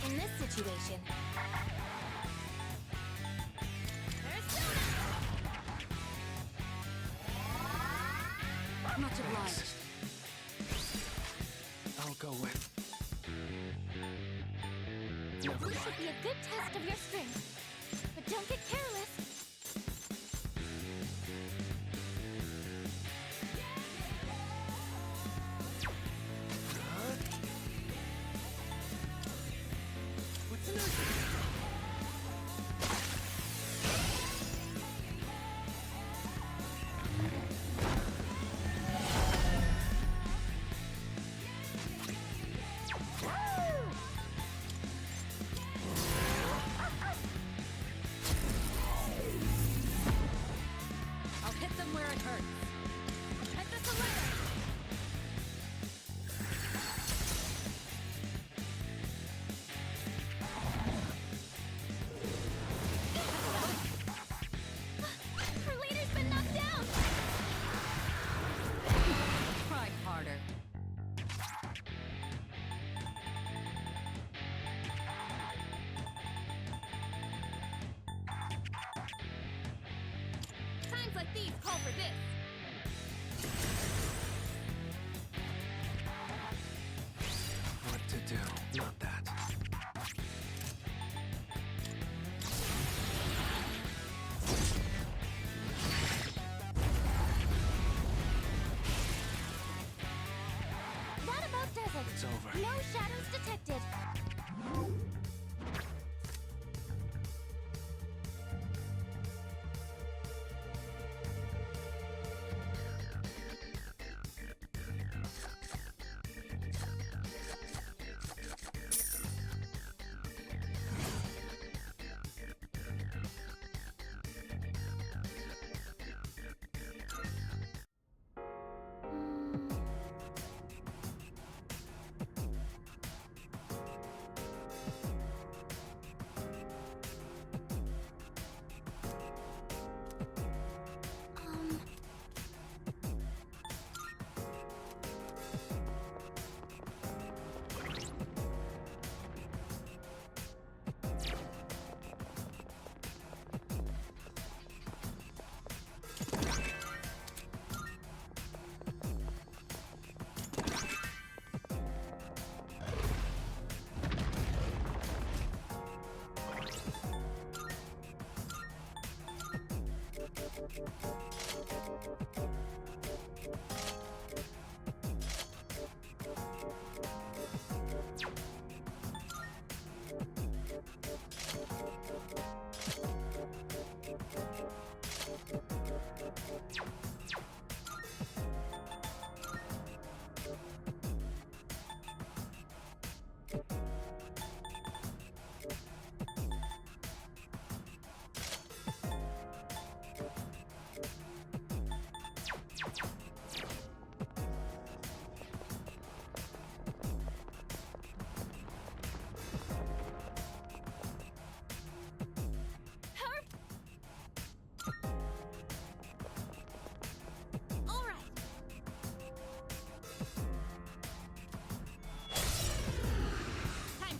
In this situation, Much obliged. I'll go with. this should be a good test of your strength. But don't get careless. I'll hit them where it hurts. Head this away. Her leader's been knocked down. Try harder. Times like these call for this. What to do? Not that. That about does it. It's over. No shadows detected.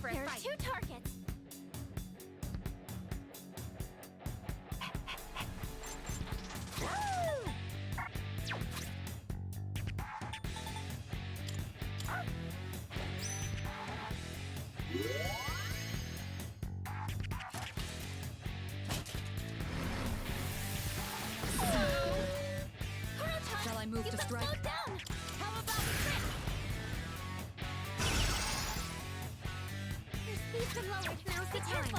for a There are fight. 2 targets. Woo! Shall I move to strike? Slow down. How about the trick? Your speed's been lowered. Now's the time.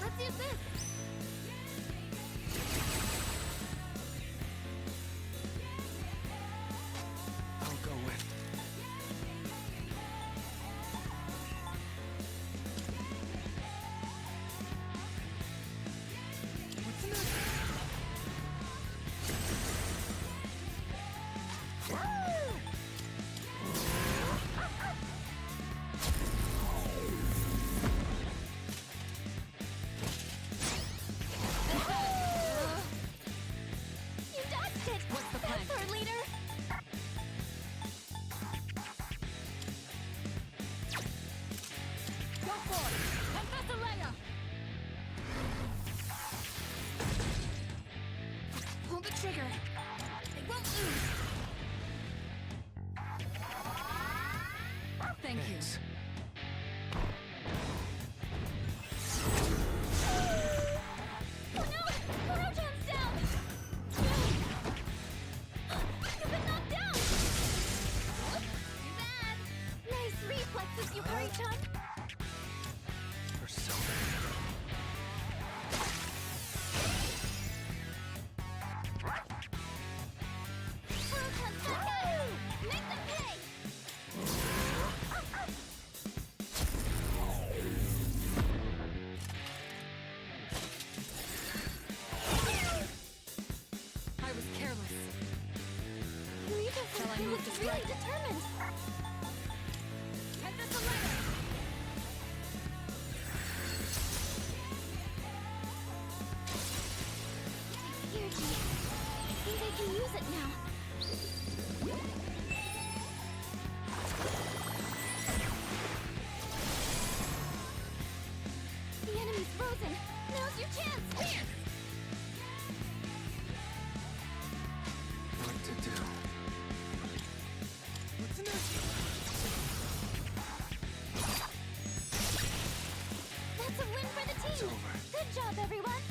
Let's use this. I'll go with. You dodged it. What's the plan? Third leader. Go for it! Confess Leia! Pull the trigger. They won't lose. Thank you. Oh no! Kurojan's down! You've been knocked down! Too bad. Nice reflexes, Yukari-chan. Persona. Kurojan's back at it. Make them pay! I was careless. Shall I move to really strike? determined. Confess Leia! Energy. I think I can use it now. The enemy's frozen. Now's your chance. Dance! What to do? What's next? That's a win for the team. It's over. Good job, everyone.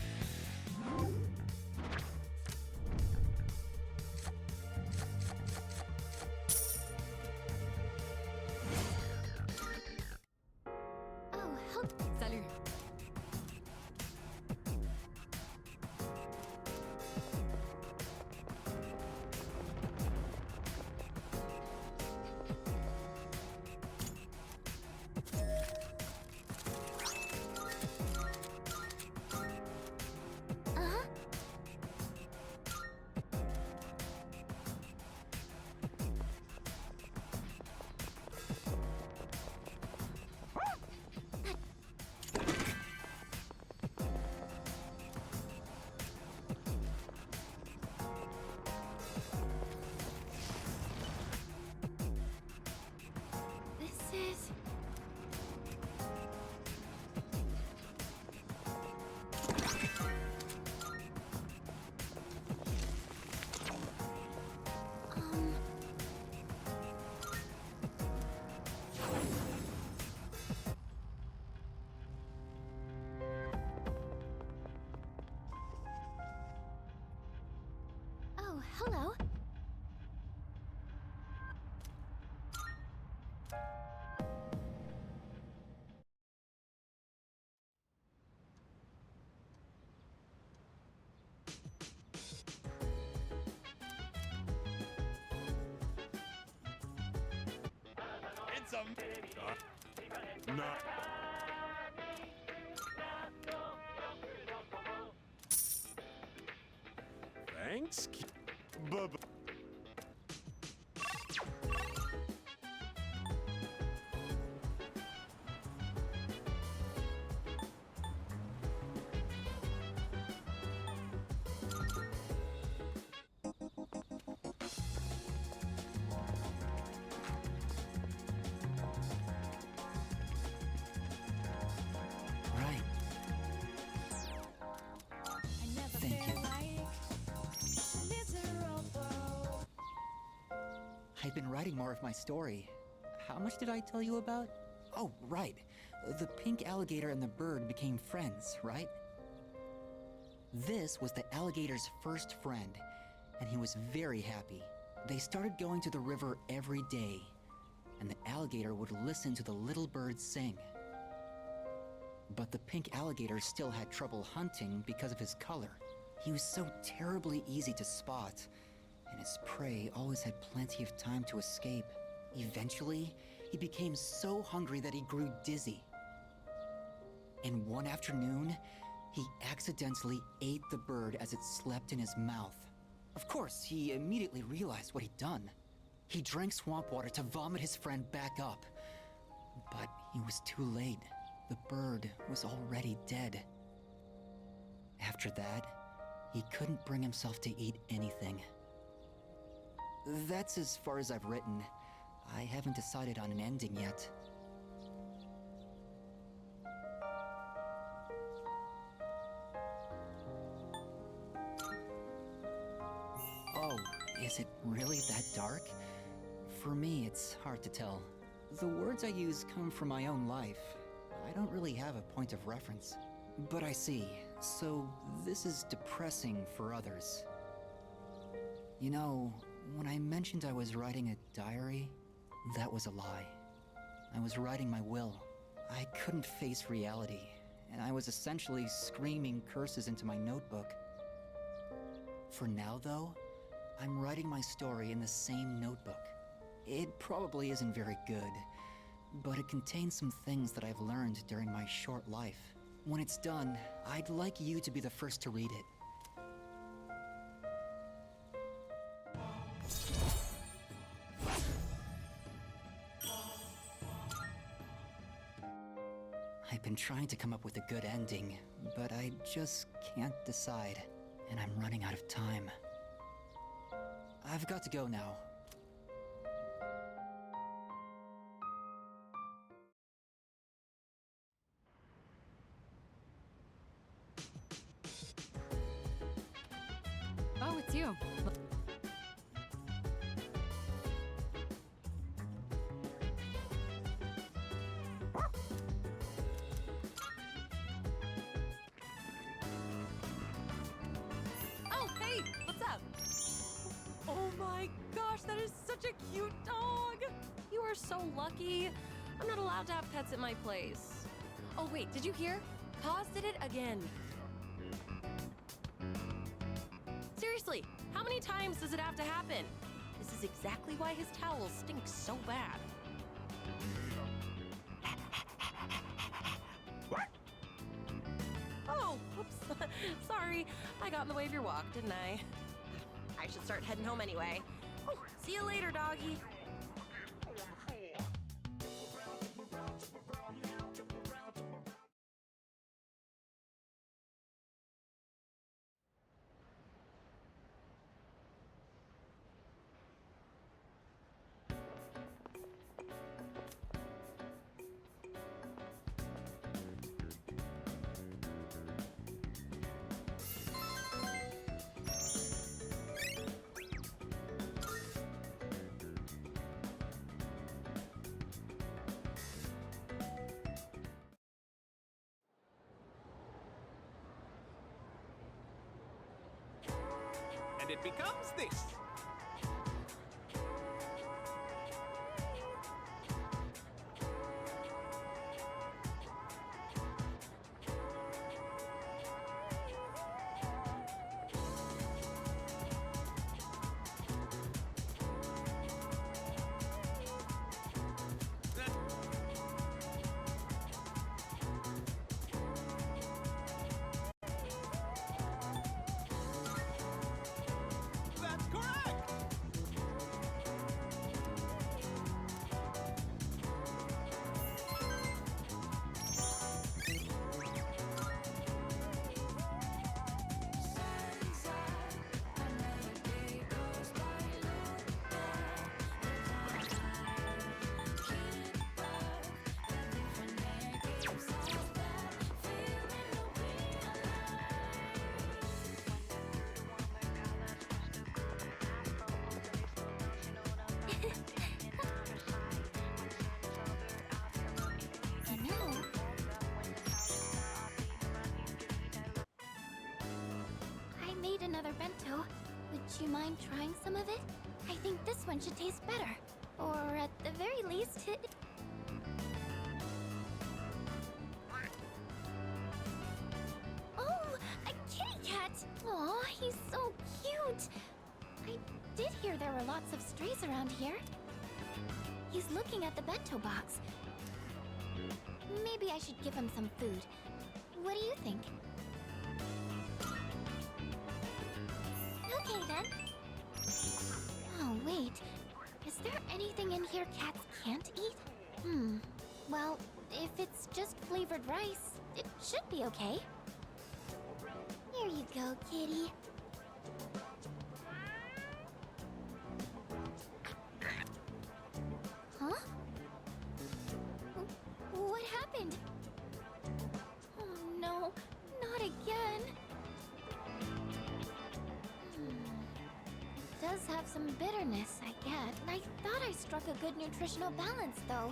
Oh, help. Salut. Uh-huh. This is... Oh, hello. It's a... No. Thanks. Bubba. I'd been writing more of my story. How much did I tell you about? Oh, right. The pink alligator and the bird became friends, right? This was the alligator's first friend, and he was very happy. They started going to the river every day, and the alligator would listen to the little bird sing. But the pink alligator still had trouble hunting because of his color. He was so terribly easy to spot, and his prey always had plenty of time to escape. Eventually, he became so hungry that he grew dizzy. And one afternoon, he accidentally ate the bird as it slept in his mouth. Of course, he immediately realized what he'd done. He drank swamp water to vomit his friend back up. But he was too late. The bird was already dead. After that, he couldn't bring himself to eat anything. That's as far as I've written. I haven't decided on an ending yet. Oh, is it really that dark? For me, it's hard to tell. The words I use come from my own life. I don't really have a point of reference. But I see. So, this is depressing for others. You know, when I mentioned I was writing a diary, that was a lie. I was writing my will. I couldn't face reality, and I was essentially screaming curses into my notebook. For now, though, I'm writing my story in the same notebook. It probably isn't very good, but it contains some things that I've learned during my short life. When it's done, I'd like you to be the first to read it. I've been trying to come up with a good ending, but I just can't decide, and I'm running out of time. I've got to go now. Oh, it's you. Oh, hey, what's up? Oh my gosh, that is such a cute dog. You are so lucky. I'm not allowed to have pets at my place. Oh wait, did you hear? Paz did it again. Seriously, how many times does it have to happen? This is exactly why his towel stinks so bad. Oh, whoops. Sorry, I got in the way of your walk, didn't I? I should start heading home anyway. Oh, see you later, doggy. And it becomes this. That's correct! Do you mind trying some of it? I think this one should taste better. Or at the very least, it... Oh, a kitty cat! Aw, he's so cute! I did hear there were lots of strays around here. He's looking at the bento box. Maybe I should give him some food. What do you think? Okay then. Oh, wait. Is there anything in here cats can't eat? Well, if it's just flavored rice, it should be okay. Here you go, kitty. Huh? What happened? Oh no, not again. It does have some bitterness, I get. I thought I struck a good nutritional balance, though.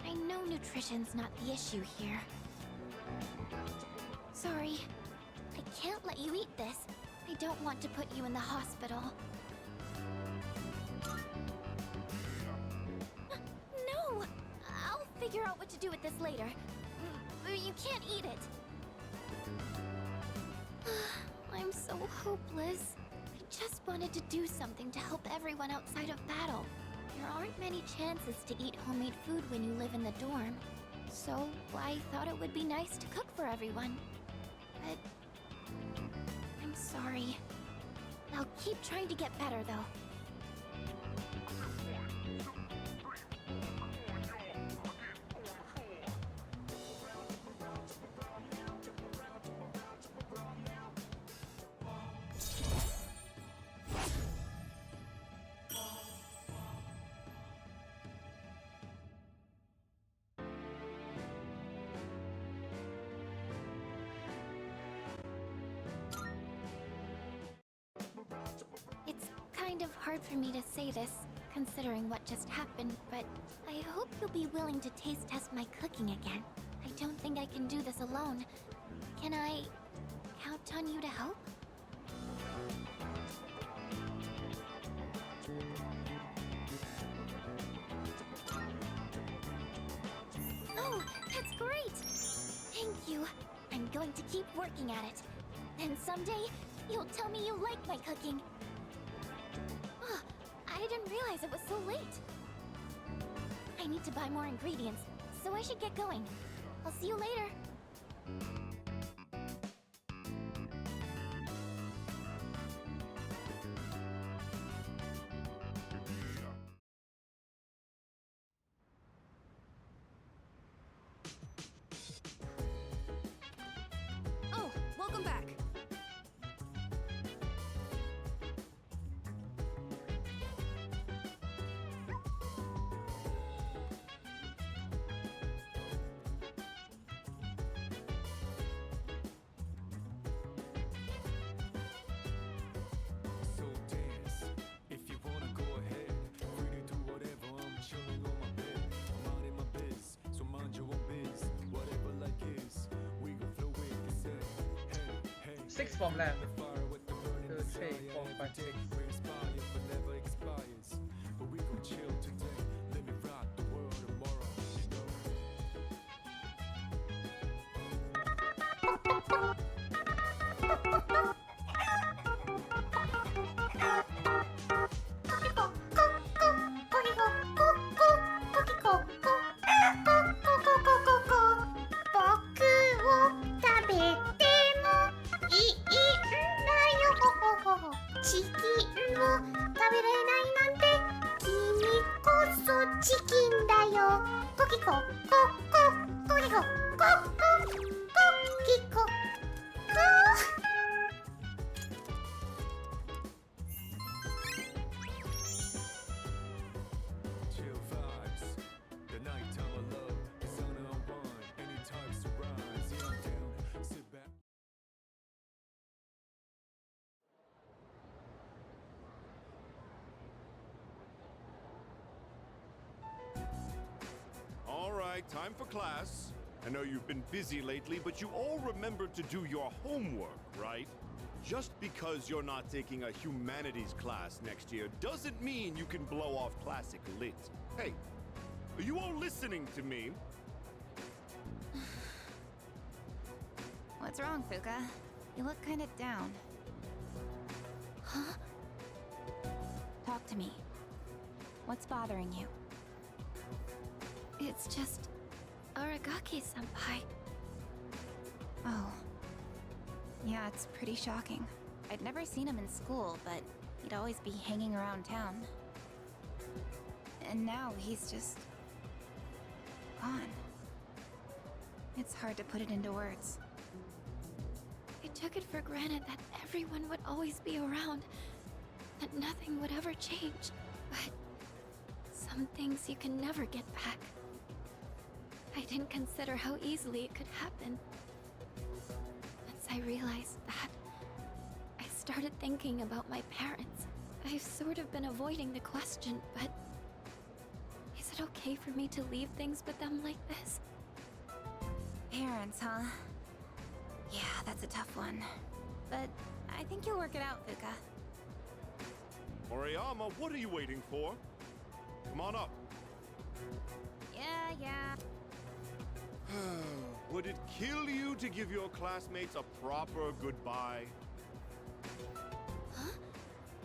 I know nutrition's not the issue here. Sorry. I can't let you eat this. I don't want to put you in the hospital. No! I'll figure out what to do with this later. You can't eat it. I'm so hopeless. I just wanted to do something to help everyone outside of battle. There aren't many chances to eat homemade food when you live in the dorm. So I thought it would be nice to cook for everyone. But I'm sorry. I'll keep trying to get better, though. It's kind of hard for me to say this, considering what just happened, but I hope you'll be willing to taste test my cooking again. I don't think I can do this alone. Can I count on you to help? Oh, that's great! Thank you. I'm going to keep working at it. And someday, you'll tell me you like my cooking. Oh, I didn't realize it was so late. I need to buy more ingredients, so I should get going. I'll see you later. Oh, welcome back. So dance, if you wanna go ahead. Free to do whatever, I'm chilling on my bed. I'm out in my biz, so mind your own biz. Whatever like is, we gon' flow with the set. Hey, hey. 6 form lab. The fire with the burning 2, 3, 4, 5, 6. we inspire, but never expires. But we gon' chill today. Let me rock the world tomorrow, you know. Chill vibes, the nighttime of love, the sun unwind, any types of rise, yeah, I'm down, sit back. All right, time for class. I know you've been busy lately, but you all remembered to do your homework, right? Just because you're not taking a humanities class next year doesn't mean you can blow off classic lit. Hey, are you all listening to me? What's wrong, Fuka? You look kind of down. Huh? Talk to me. What's bothering you? It's just Aragaki-senpai. Oh. Yeah, it's pretty shocking. I'd never seen him in school, but he'd always be hanging around town. And now he's just... gone. It's hard to put it into words. I took it for granted that everyone would always be around, that nothing would ever change. But some things you can never get back. I didn't consider how easily it could happen. Once I realized that, I started thinking about my parents. I've sort of been avoiding the question, but is it okay for me to leave things with them like this? Parents, huh? Yeah, that's a tough one. But I think you'll work it out, Fuka. Moriyama, what are you waiting for? Come on up. Yeah. Would it kill you to give your classmates a proper goodbye? Huh?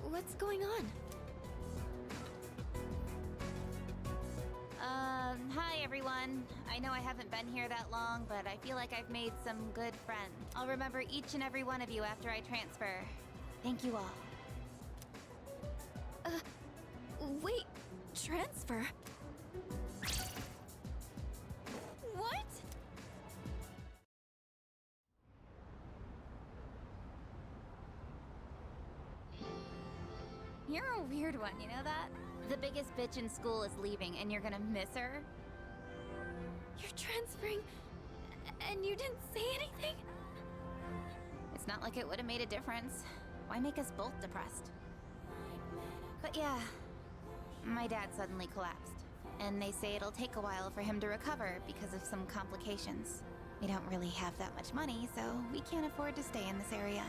What's going on? Hi everyone. I know I haven't been here that long, but I feel like I've made some good friends. I'll remember each and every one of you after I transfer. Thank you all. Wait, transfer? What? You're a weird one, you know that? The biggest bitch in school is leaving, and you're gonna miss her? You're transferring, and you didn't say anything? It's not like it would have made a difference. Why make us both depressed? But yeah, my dad suddenly collapsed, and they say it'll take a while for him to recover because of some complications. We don't really have that much money, so we can't afford to stay in this area.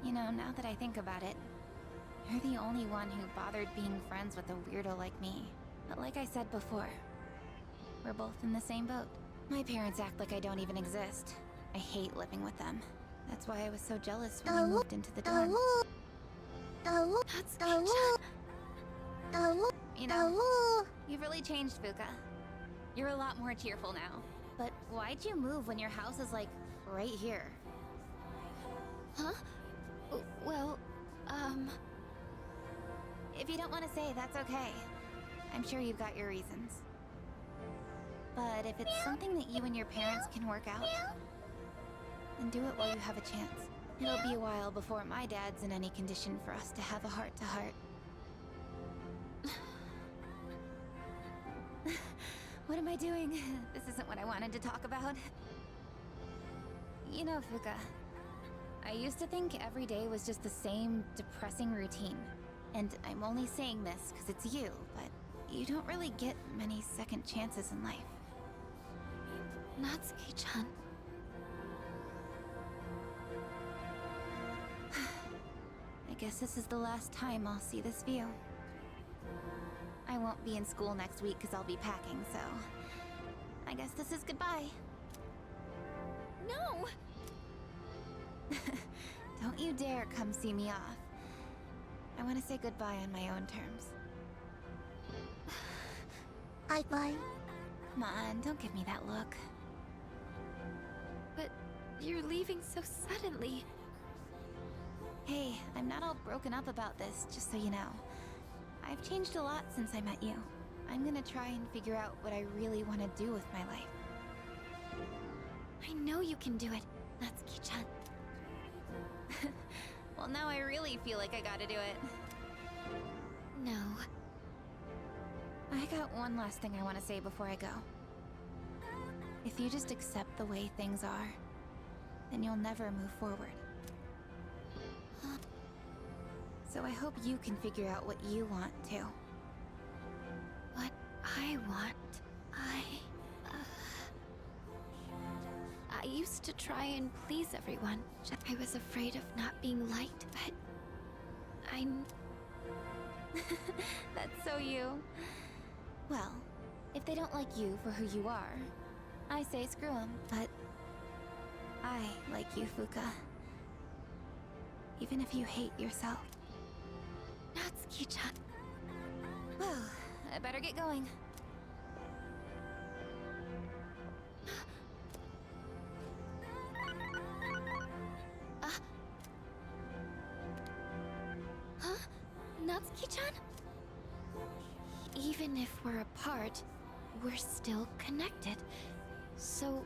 You know, now that I think about it, you're the only one who bothered being friends with a weirdo like me. But like I said before, we're both in the same boat. My parents act like I don't even exist. I hate living with them. That's why I was so jealous when you moved into the dorm. That's Kichan. You know, you've really changed, Fuka. You're a lot more cheerful now. But why'd you move when your house is, like, right here? Huh? Well, If you don't want to say, that's okay. I'm sure you've got your reasons. But if it's something that you and your parents can work out, then do it while you have a chance. It'll be a while before my dad's in any condition for us to have a heart-to-heart. What am I doing? This isn't what I wanted to talk about. You know, Fuka, I used to think every day was just the same depressing routine. And I'm only saying this because it's you, but you don't really get many second chances in life. Natsuki-chan. I guess this is the last time I'll see this view. I won't be in school next week because I'll be packing, so... I guess this is goodbye. No! Don't you dare come see me off. I want to say goodbye on my own terms. Bye-bye. Come on, don't give me that look. But you're leaving so suddenly. Hey, I'm not all broken up about this, just so you know. I've changed a lot since I met you. I'm gonna try and figure out what I really want to do with my life. I know you can do it, Natsuki-chan. Well, now I really feel like I gotta do it. No. I got one last thing I want to say before I go. If you just accept the way things are, then you'll never move forward. So I hope you can figure out what you want, too. What I want, I I used to try and please everyone. I was afraid of not being liked, but I'm... That's so you. Well, if they don't like you for who you are, I say screw 'em. But I like you, Fuka. Even if you hate yourself. Natsuki-chan. Well, I better get going. Huh? Natsuki-chan? Even if we're apart, we're still connected. So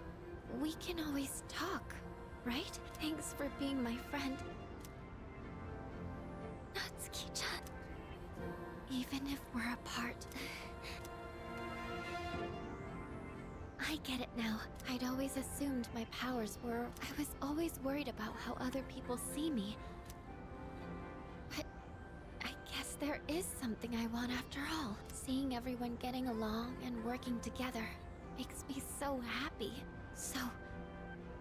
we can always talk, right? Thanks for being my friend. Natsuki-chan. Even if we're apart. I get it now. I'd always assumed my powers were... I was always worried about how other people see me. But I guess there is something I want after all. Seeing everyone getting along and working together makes me so happy. So,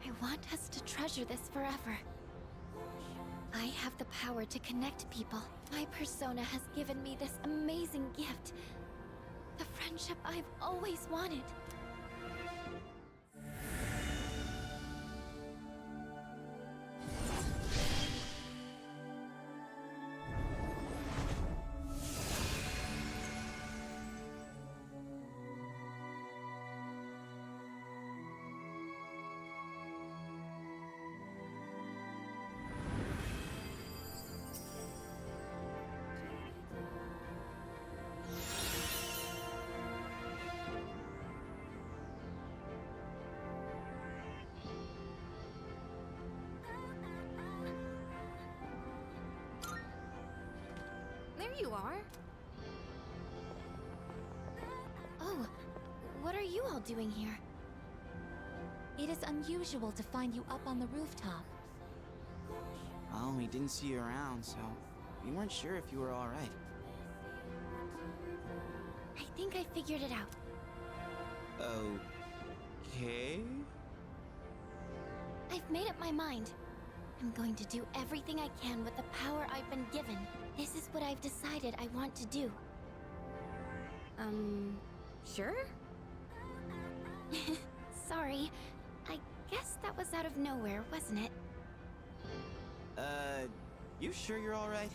I want us to treasure this forever. I have the power to connect people. My persona has given me this amazing gift. The friendship I've always wanted. There you are. Oh, what are you all doing here? It is unusual to find you up on the rooftop. Well, we didn't see you around, so we weren't sure if you were all right. I think I figured it out. Okay? I've made up my mind. I'm going to do everything I can with the power I've been given. This is what I've decided I want to do. Sure? Sorry. I guess that was out of nowhere, wasn't it? You sure you're all right?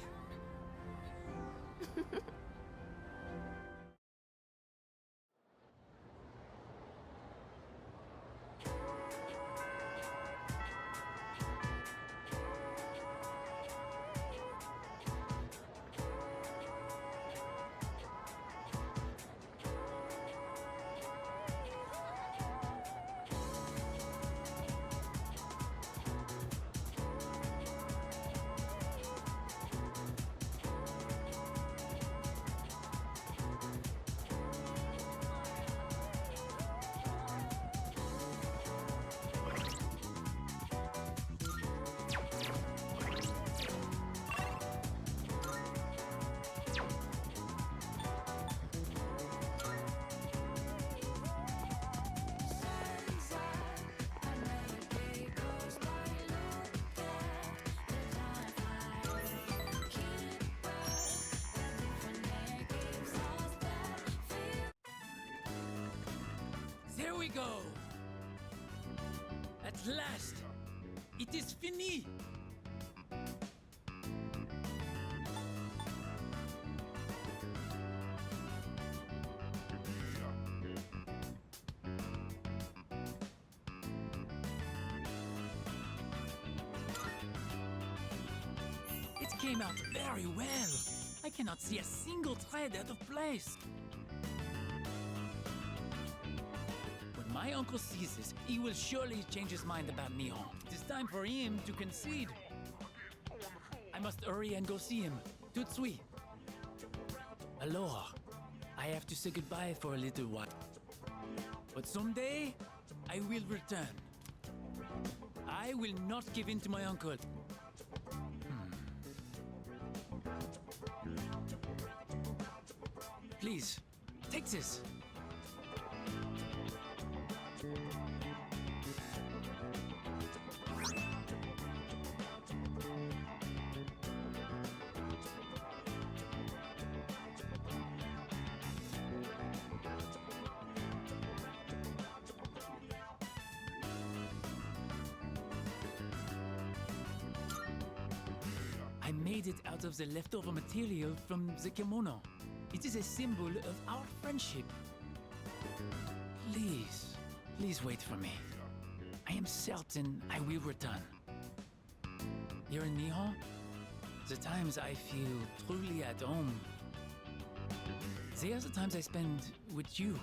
There we go! At last! It is fini! It came out very well! I cannot see a single thread out of place! When my uncle sees this, he will surely change his mind about Neon. It is time for him to concede. I must hurry and go see him. Tout de suite. Aloha. I have to say goodbye for a little while. But someday, I will return. I will not give in to my uncle. Please, take this. made it out of the leftover material from the kimono. It is a symbol of our friendship. Please, please wait for me. I am certain I will return. Here in Nihon, the times I feel truly at home, they are the times I spend with you.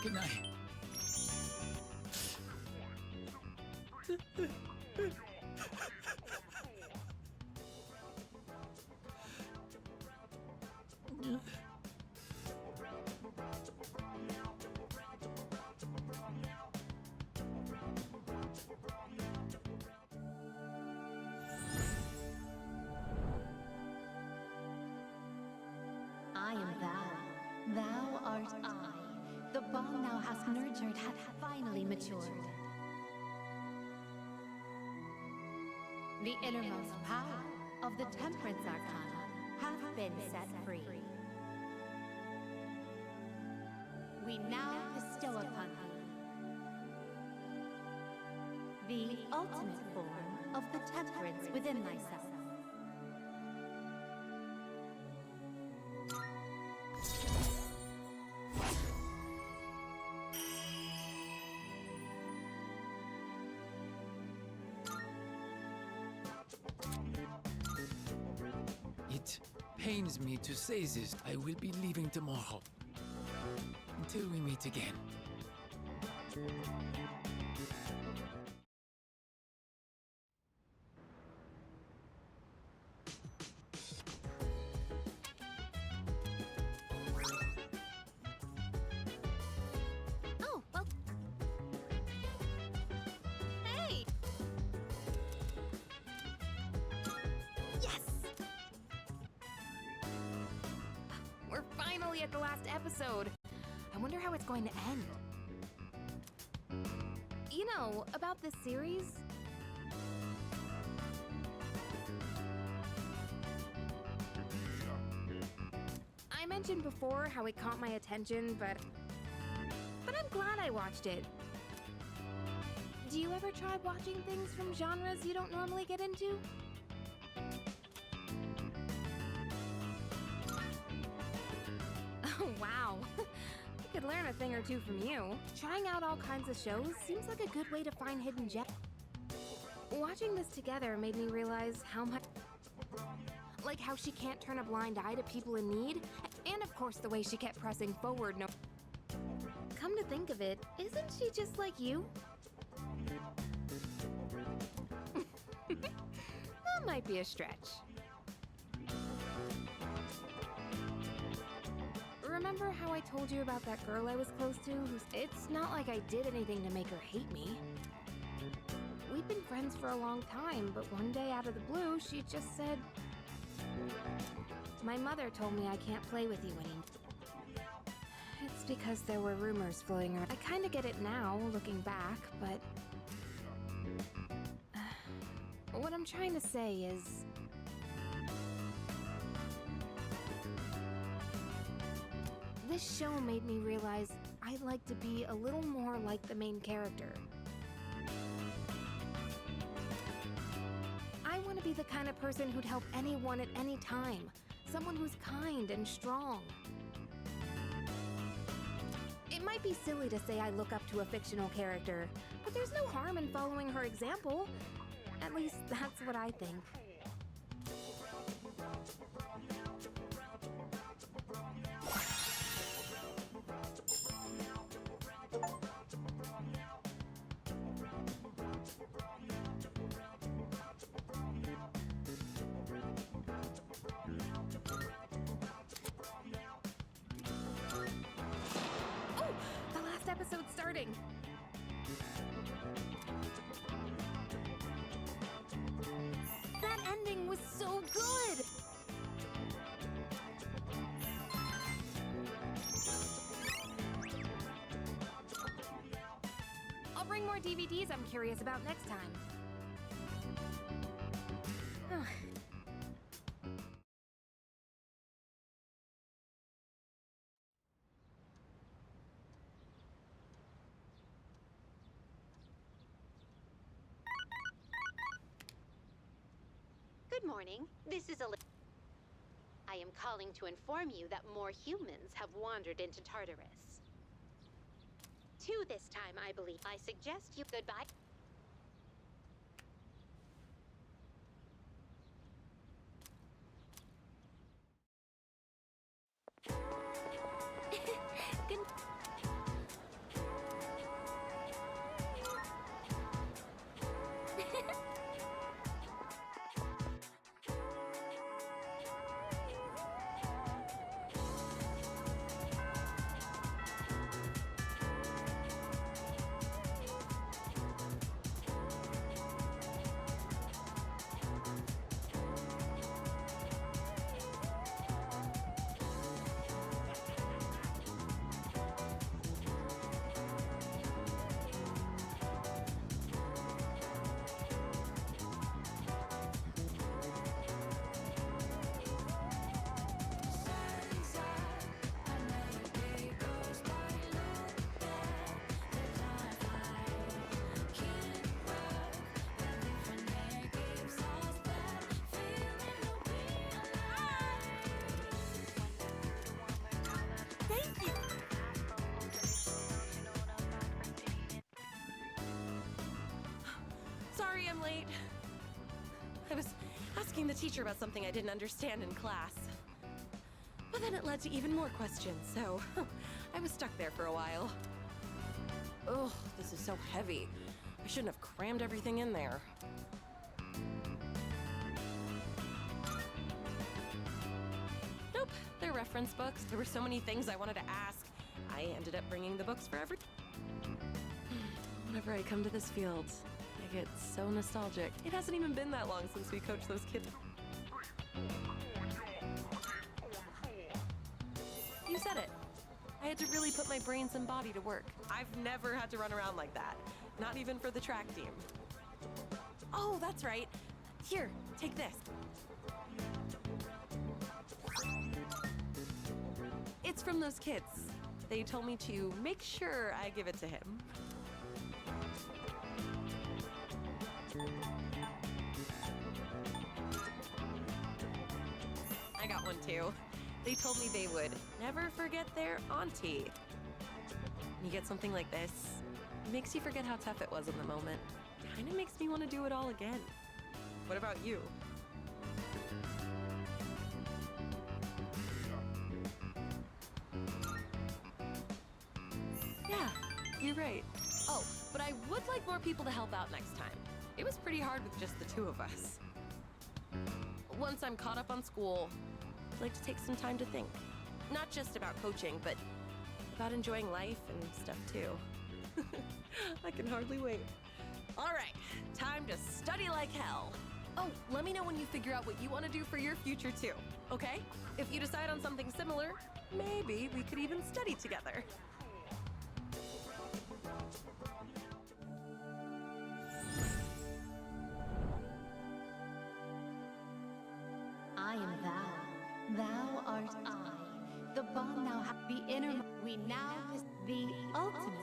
Good night. I am thou. Thou art I. The bond thou hast nurtured hath finally matured. The innermost power of the Temperance Arcana hath been set free. We now bestow upon thee the ultimate form of the temperance within thyself. It pains me to say this. I will be leaving tomorrow. Until we meet again. Oh, well. Hey! Yes! We're finally at the last episode. I wonder how it's going to end. You know, about this series, I mentioned before how it caught my attention, but I'm glad I watched it. Do you ever try watching things from genres you don't normally get into? Oh, wow. I could learn a thing or two from you. Trying out all kinds of shows seems like a good way to find hidden gems. Watching this together made me realize how much... Like how she can't turn a blind eye to people in need, and of course the way she kept pressing forward. No. Come to think of it, isn't she just like you? That might be a stretch. Remember how I told you about that girl I was close to? It's not like I did anything to make her hate me. We'd been friends for a long time, but one day out of the blue, she just said, "My mother told me I can't play with you anymore." It's because there were rumors floating around. I kind of get it now, looking back, but... what I'm trying to say is... this show made me realize I'd like to be a little more like the main character. I want to be the kind of person who'd help anyone at any time. Someone who's kind and strong. It might be silly to say I look up to a fictional character, but there's no harm in following her example. At least that's what I think. Episode starting. That ending was so good. I'll bring more DVDs I'm curious about next time. morning. This is I am calling to inform you that more humans have wandered into Tartarus. 2 this time, I believe. I suggest you goodbye. Good. Thank you! Sorry I'm late. I was asking the teacher about something I didn't understand in class. But then it led to even more questions, so I was stuck there for a while. Ugh, this is so heavy. I shouldn't have crammed everything in there. Nope, they're reference books. There were so many things I wanted to ask. I ended up bringing the books for every... Whenever I come to this field, I get so nostalgic. It hasn't even been that long since we coached those kids. You said it. I had to really put my brains and body to work. I've never had to run around like that. Not even for the track team. Oh, that's right. Here, take this. It's from those kids. They told me to make sure I give it to him. I got one too. They told me they would never forget their auntie. When you get something like this, it makes you forget how tough it was in the moment. Kinda makes me want to do it all again. What about you? Yeah, you're right. Oh, but I would like more people to help out next time. It was pretty hard with just the 2 of us. Once I'm caught up on school, I'd like to take some time to think. Not just about coaching, but about enjoying life and stuff too. I can hardly wait. All right, time to study like hell. Oh, let me know when you figure out what you want to do for your future too, okay? If you decide on something similar, maybe we could even study together. I am thou. Thou art I. The bond now hath the inner. We now is the ultimate.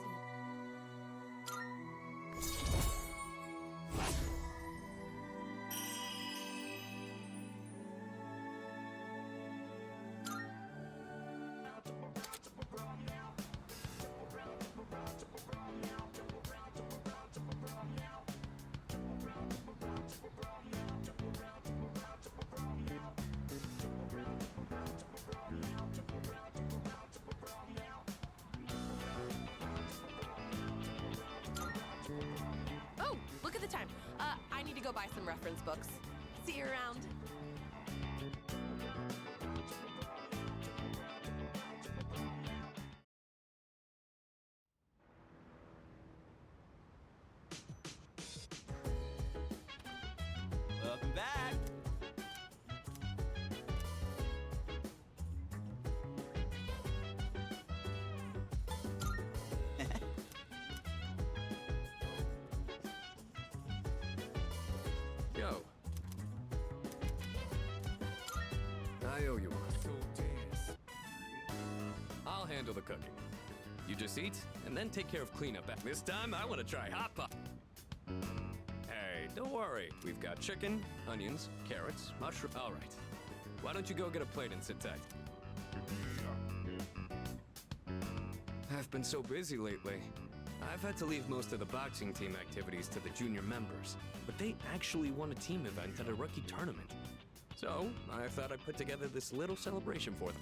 Oh, look at the time. I need to go buy some reference books. See you around. Welcome back. Yo. I owe you one. I'll handle the cooking. You just eat, and then take care of cleanup. This time, I want to try hot pot. Hey, Don't worry, we've got chicken, onions, carrots, mushroom. All right. Why don't you go get a plate and sit tight? I've been so busy lately. I've had to leave most of the boxing team activities to the junior members, but they actually won a team event at a rookie tournament. So, I thought I'd put together this little celebration for them.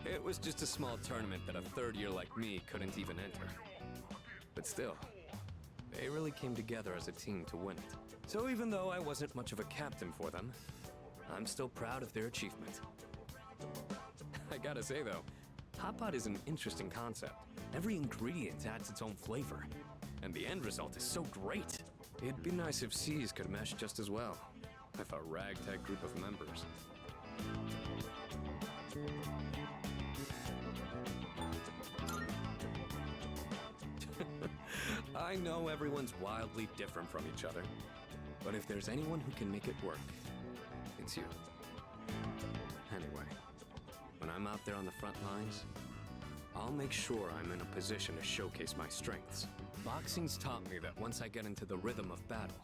It was just a small tournament that a third year like me couldn't even enter. But still, they really came together as a team to win it. So even though I wasn't much of a captain for them, I'm still proud of their achievement. I gotta say though, Hot Pot is an interesting concept. Every ingredient adds its own flavor, and the end result is so great. It'd be nice if C's could mesh just as well, with a ragtag group of members. I know everyone's wildly different from each other, but if there's anyone who can make it work, it's you. Anyway, when I'm out there on the front lines, I'll make sure I'm in a position to showcase my strengths. Boxing's taught me that once I get into the rhythm of battle,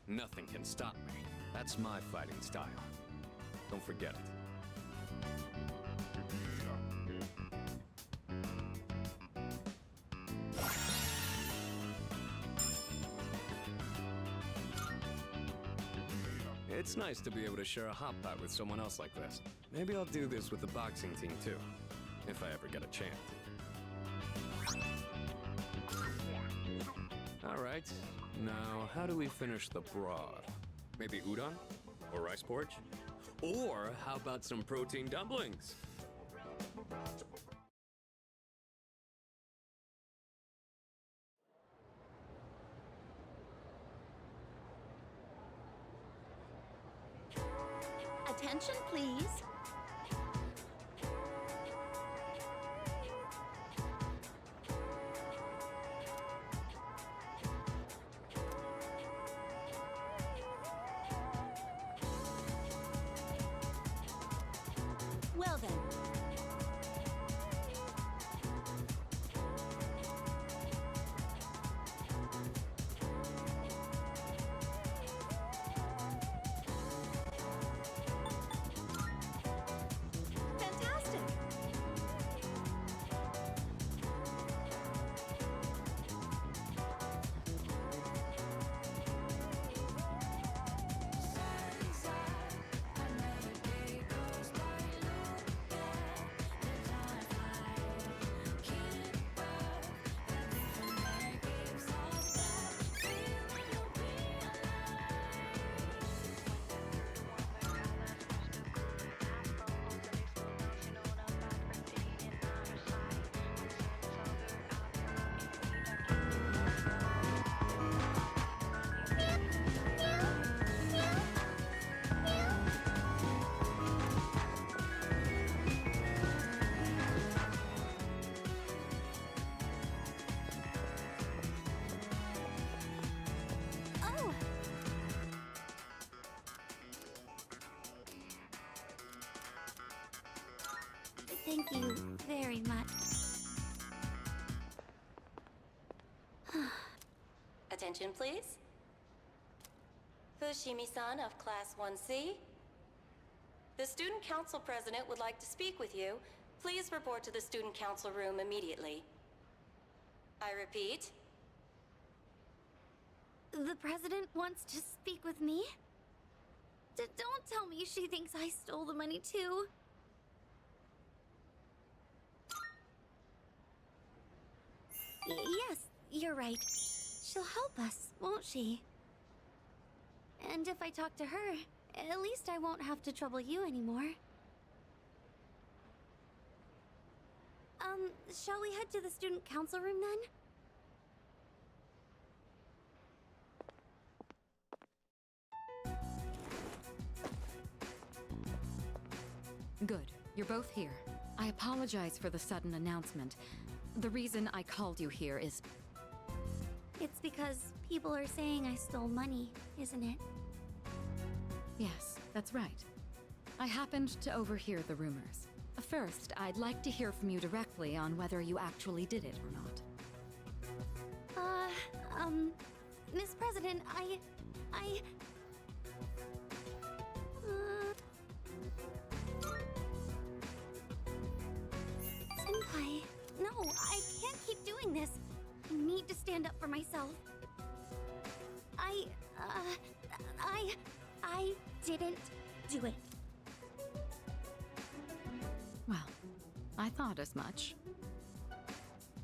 nothing can stop me. That's my fighting style. Don't forget it. It's nice to be able to share a hot pot with someone else like this. Maybe I'll do this with the boxing team too, if I ever get a chance. Alright, now how do we finish the broth? Maybe udon? Or rice porridge? Or how about some protein dumplings? Attention, please. Well then. Fantastic. Oh. Thank you very much. Attention, please. Fushimi-san of Class 1C. The Student Council President would like to speak with you. Please report to the Student Council room immediately. I repeat. The president wants to speak with me? Don't tell me she thinks I stole the money too. Yes, you're right. She'll help us, won't she? And if I talk to her, at least I won't have to trouble you anymore. Shall we head to the student council room then? Good. You're both here. I apologize for the sudden announcement. The reason I called you here is... It's because people are saying I stole money, isn't it? Yes, that's right. I happened to overhear the rumors. First, I'd like to hear from you directly on whether you actually did it or not. President, Senpai, no, I can't keep doing this. I need to stand up for myself. I didn't do it. Well, I thought as much.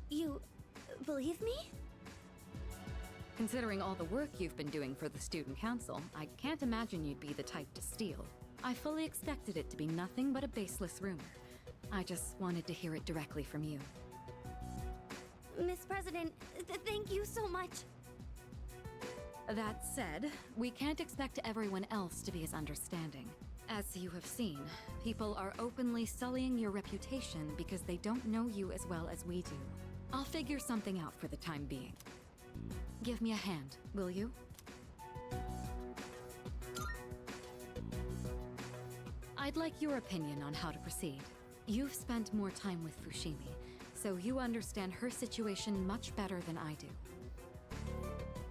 You believe me? Considering all the work you've been doing for the Student Council, I can't imagine you'd be the type to steal. I fully expected it to be nothing but a baseless rumor. I just wanted to hear it directly from you. Miss President, thank you so much. That said, we can't expect everyone else to be as understanding. As you have seen, people are openly sullying your reputation because they don't know you as well as we do. I'll figure something out for the time being. Give me a hand, will you? I'd like your opinion on how to proceed. You've spent more time with Fushimi, so you understand her situation much better than I do.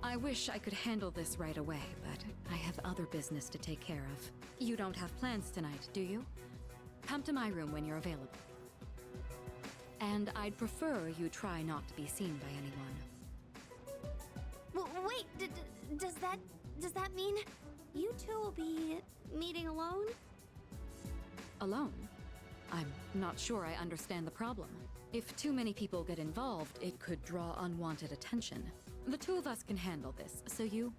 I wish I could handle this right away, but I have other business to take care of. You don't have plans tonight, do you? Come to my room when you're available. And I'd prefer you try not to be seen by anyone. Wait, does that mean you two will be meeting alone? Alone? I'm not sure I understand the problem. If too many people get involved, it could draw unwanted attention. The two of us can handle this, so you...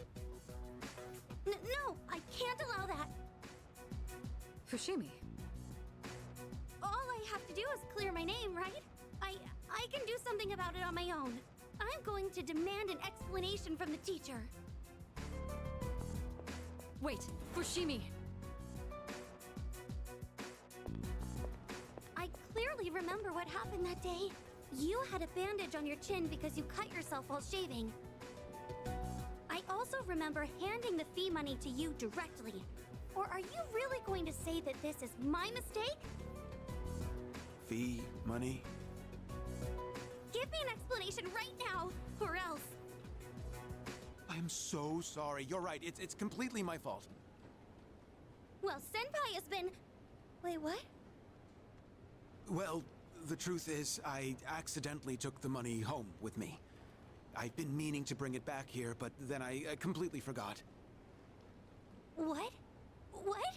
No, I can't allow that! Fushimi. All I have to do is clear my name, right? I can do something about it on my own. I'm going to demand an explanation from the teacher. Wait, Fushimi! I clearly remember what happened that day. You had a bandage on your chin because you cut yourself while shaving. I also remember handing the fee money to you directly. Or are you really going to say that this is my mistake? Fee, money? Give me an explanation right now, or else. I'm so sorry. You're right. It's completely my fault. Well, Senpai has been... Wait, what? Well, the truth is, I accidentally took the money home with me. I've been meaning to bring it back here, but then I completely forgot. What? What?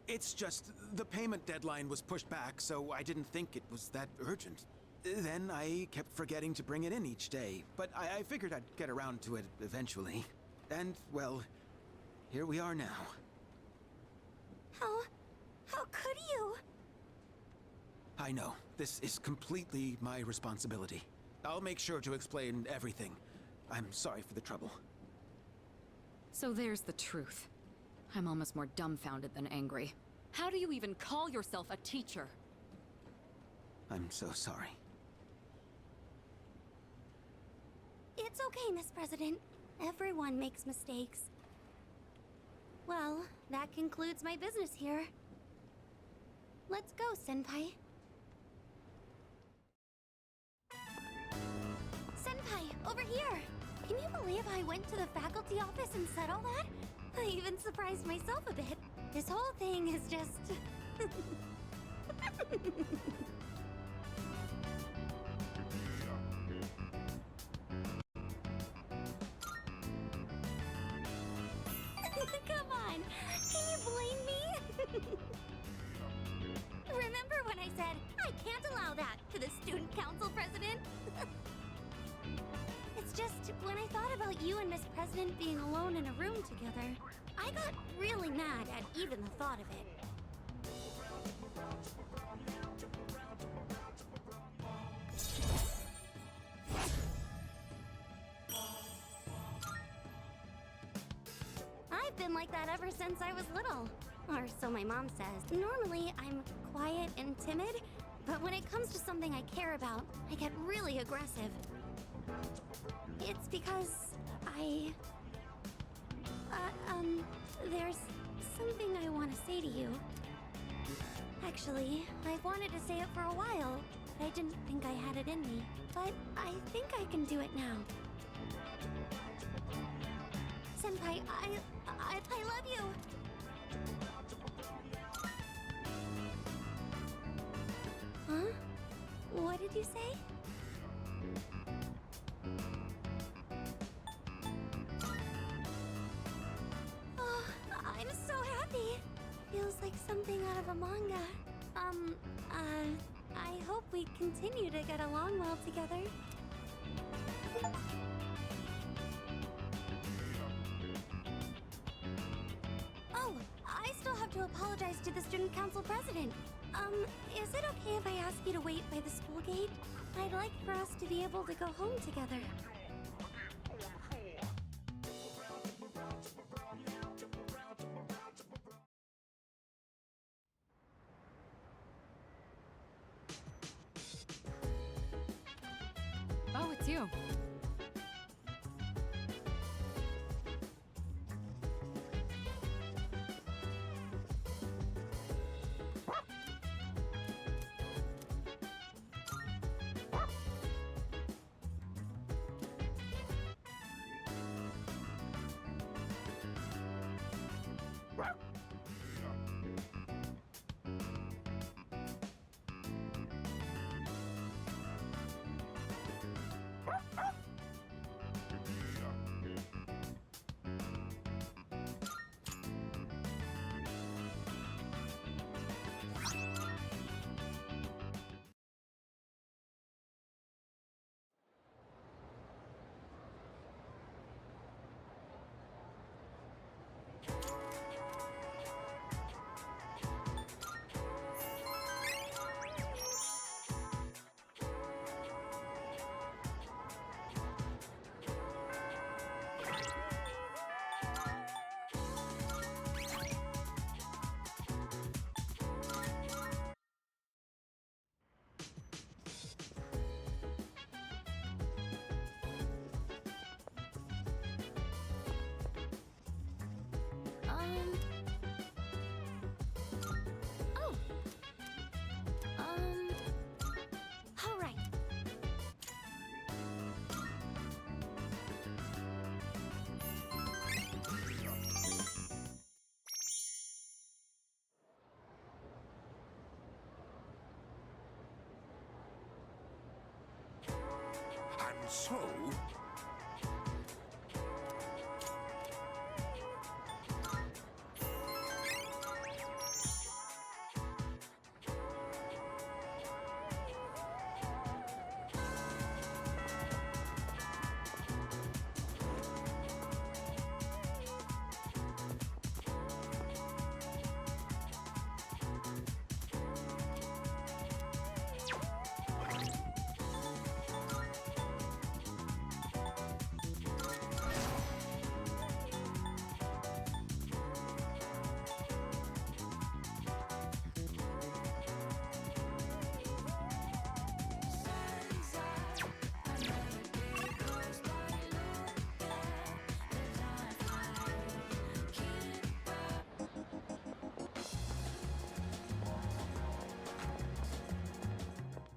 It's just, the payment deadline was pushed back, so I didn't think it was that urgent. Then I kept forgetting to bring it in each day, but I figured I'd get around to it eventually. And, well, here we are now. How could you? I know. This is completely my responsibility. I'll make sure to explain everything. I'm sorry for the trouble. So there's the truth. I'm almost more dumbfounded than angry. How do you even call yourself a teacher? I'm so sorry. It's okay, Miss President. Everyone makes mistakes. Well, that concludes my business here. Let's go, Senpai. Senpai, over here! Can you believe I went to the faculty office and said all that? I even surprised myself a bit. This whole thing is just... Come on! Can you blame me? Remember when I said, I can't allow that to the Student Council President? It's just, when I thought about you and Miss President being alone in a room together, I got really mad at even the thought of it. I've been like that ever since I was little. Or so my mom says. Normally, I'm quiet and timid, but when it comes to something I care about, I get really aggressive. It's because there's something I want to say to you. Actually, I've wanted to say it for a while, but I didn't think I had it in me. But I think I can do it now. I love you. Huh? What did you say? Oh, I'm so happy. Feels like something out of a manga. I hope we continue to get along well together. Oh, I still have to apologize to the student council president. Is it okay if I ask you to wait by the school gate? I'd like for us to be able to go home together. Oh, it's you. Oh. All right. And so,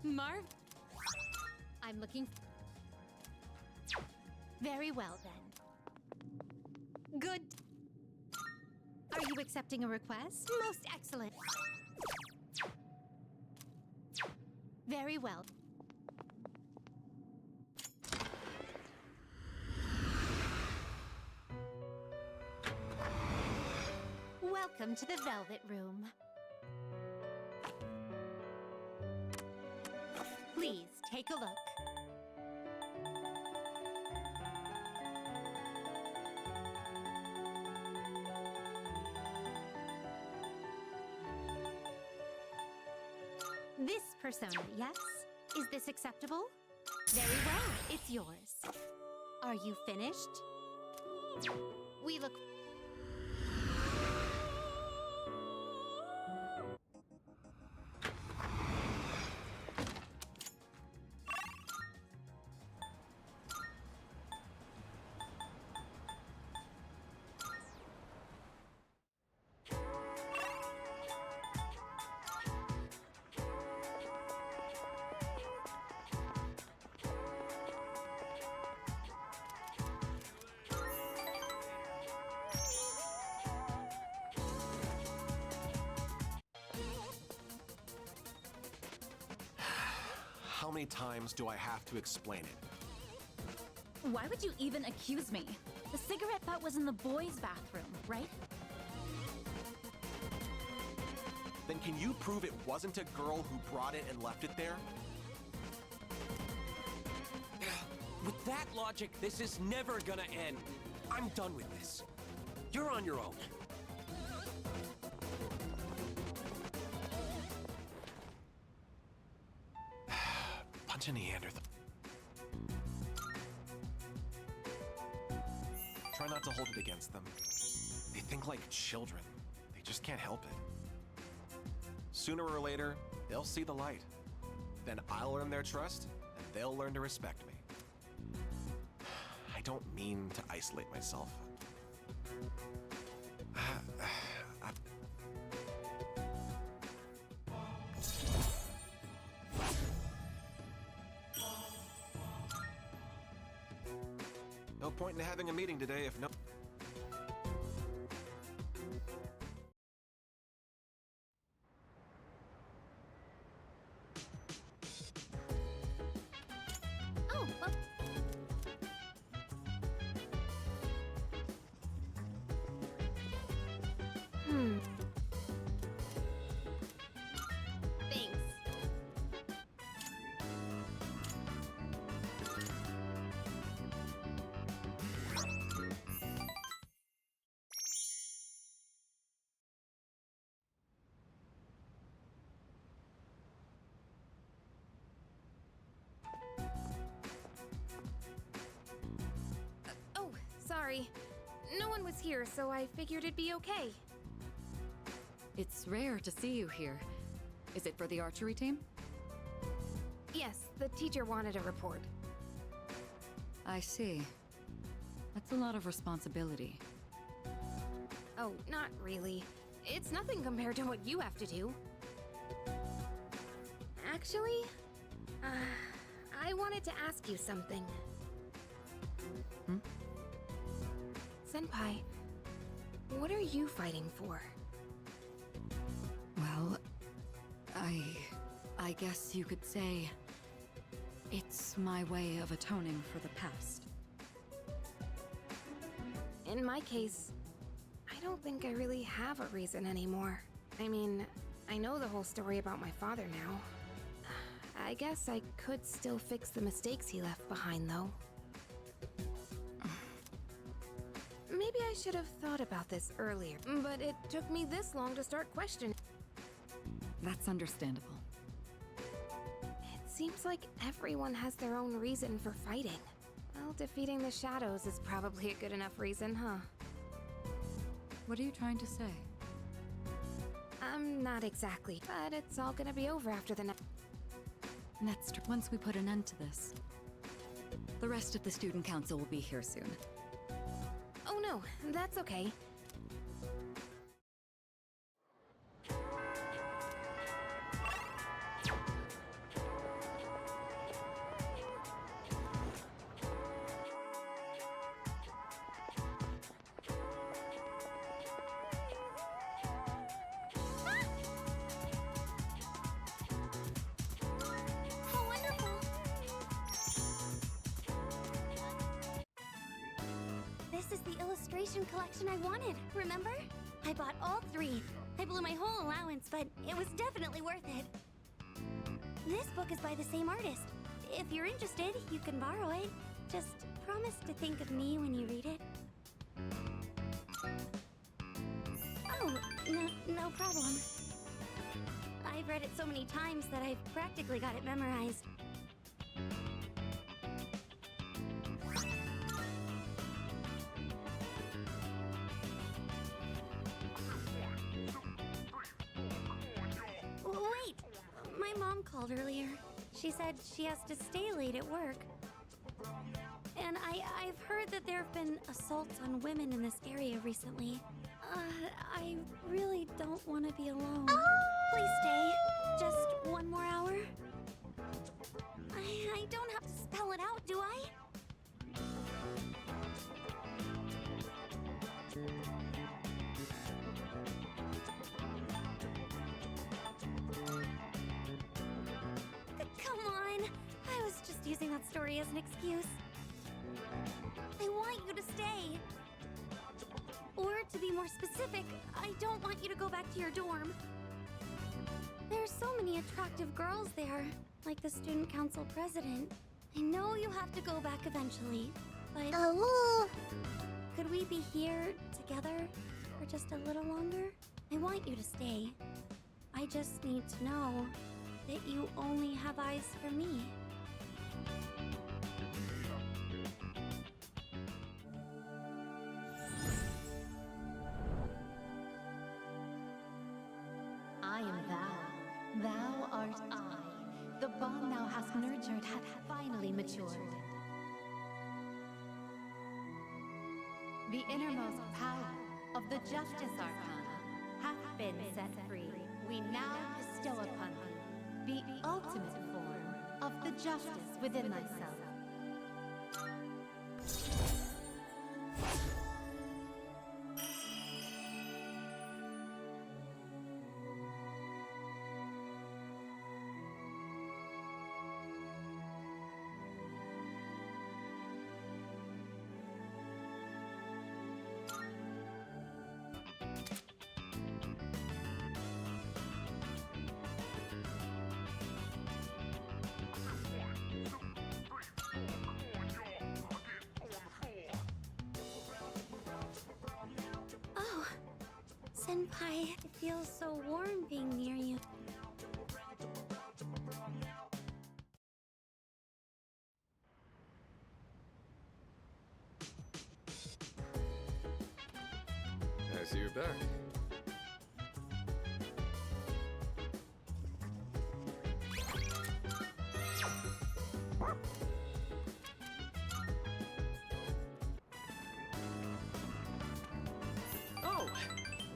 Marv? I'm looking... Very well, then. Good. Are you accepting a request? Most excellent. Very well. Welcome to the Velvet Room. Please, take a look. This persona, yes? Is this acceptable? Very well, it's yours. Are you finished? We look... How many times do I have to explain it? Why would you even accuse me? The cigarette butt was in the boys' bathroom, right? Then can you prove it wasn't a girl who brought it and left it there? With that logic, this is never gonna end. I'm done with this. You're on your own. Bunch of Neanderthals. Try not to hold it against them. They think like children. They just can't help it. Sooner or later, they'll see the light. Then I'll earn their trust, and they'll learn to respect me. I don't mean to isolate myself. No point in having a meeting today if no... Oh, well. Thanks. Oh, sorry. No one was here, so I figured it'd be okay. It's rare to see you here. Is it for the archery team? Yes, the teacher wanted a report. I see. That's a lot of responsibility. Oh, not really. It's nothing compared to what you have to do. Actually, I wanted to ask you something. Hmm? Senpai, what are you fighting for? Well, I guess you could say it's my way of atoning for the past. In my case, I don't think I really have a reason anymore. I mean, I know the whole story about my father now. I guess I could still fix the mistakes he left behind, though. Maybe I should have thought about this earlier, but it took me this long to start questioning. That's understandable. It seems like everyone has their own reason for fighting. Well, defeating the shadows is probably a good enough reason, huh? What are you trying to say? Not exactly, but it's all gonna be over after the next. Once we put an end to this. The rest of the student council will be here soon. Oh no, that's okay. How wonderful! This is the illustration collection I wanted, remember? I bought all 3. I blew my whole allowance, but it was definitely worth it. This book is by the same artist. If you're interested, you can borrow it. Just promise to think of me when you read it. Oh, no problem. I've read it so many times that I've practically got it memorized. Wait! My mom called earlier. She said she has to stay late at work. And I've heard that there have been assaults on women in this area recently. I really don't want to be alone. Please stay. Just 1 more hour. I don't have to spell it out, do I? Come on. just using that story as an excuse. I want you to stay. Or to be more specific, I don't want you to go back to your dorm. There's so many attractive girls there, like the student council president. I know you have to go back eventually, but... Could we be here together for just a little longer? I want you to stay. I just need to know that you only have eyes for me. I am thou. Thou art I. The bond thou hast nurtured hath finally matured. The innermost power of the Justice Arcana hath been set free. We now bestow upon thee the ultimate form of the justice within thyself. Oh, Senpai, it feels so warm being near you. I see you're back. Oh,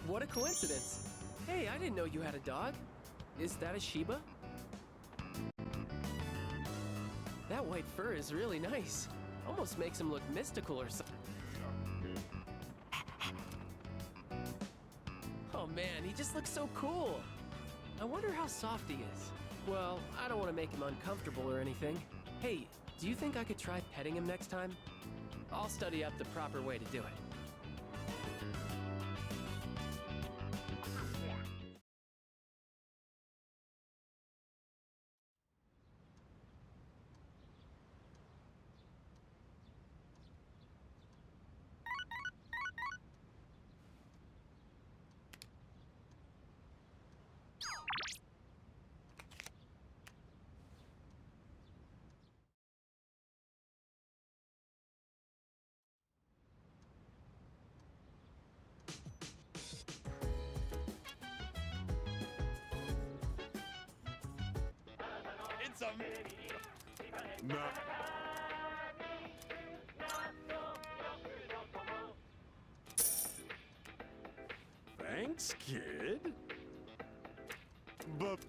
what a coincidence. Hey, I didn't know you had a dog. Is that a Shiba? That white fur is really nice. Almost makes him look mystical or something. Oh man, he just looks so cool. I wonder how soft he is. Well, I don't want to make him uncomfortable or anything. Hey, do you think I could try petting him next time? I'll study up the proper way to do it. It's a... Nah. Thanks, kid. But...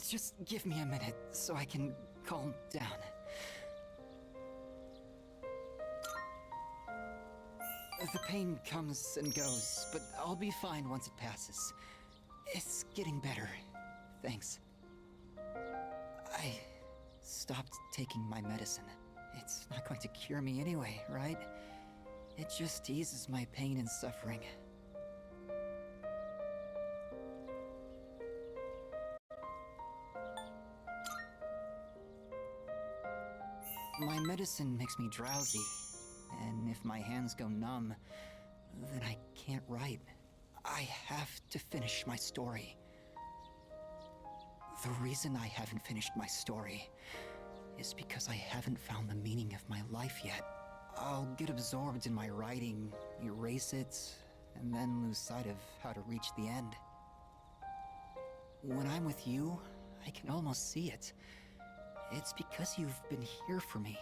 Just give me a minute so I can calm down. The pain comes and goes, but I'll be fine once it passes. It's getting better. Thanks. I stopped taking my medicine. It's not going to cure me anyway, right? It just eases my pain and suffering. My medicine makes me drowsy, and if my hands go numb, then I can't write. I have to finish my story. The reason I haven't finished my story is because I haven't found the meaning of my life yet. I'll get absorbed in my writing, erase it, and then lose sight of how to reach the end. When I'm with you, I can almost see it. It's because you've been here for me.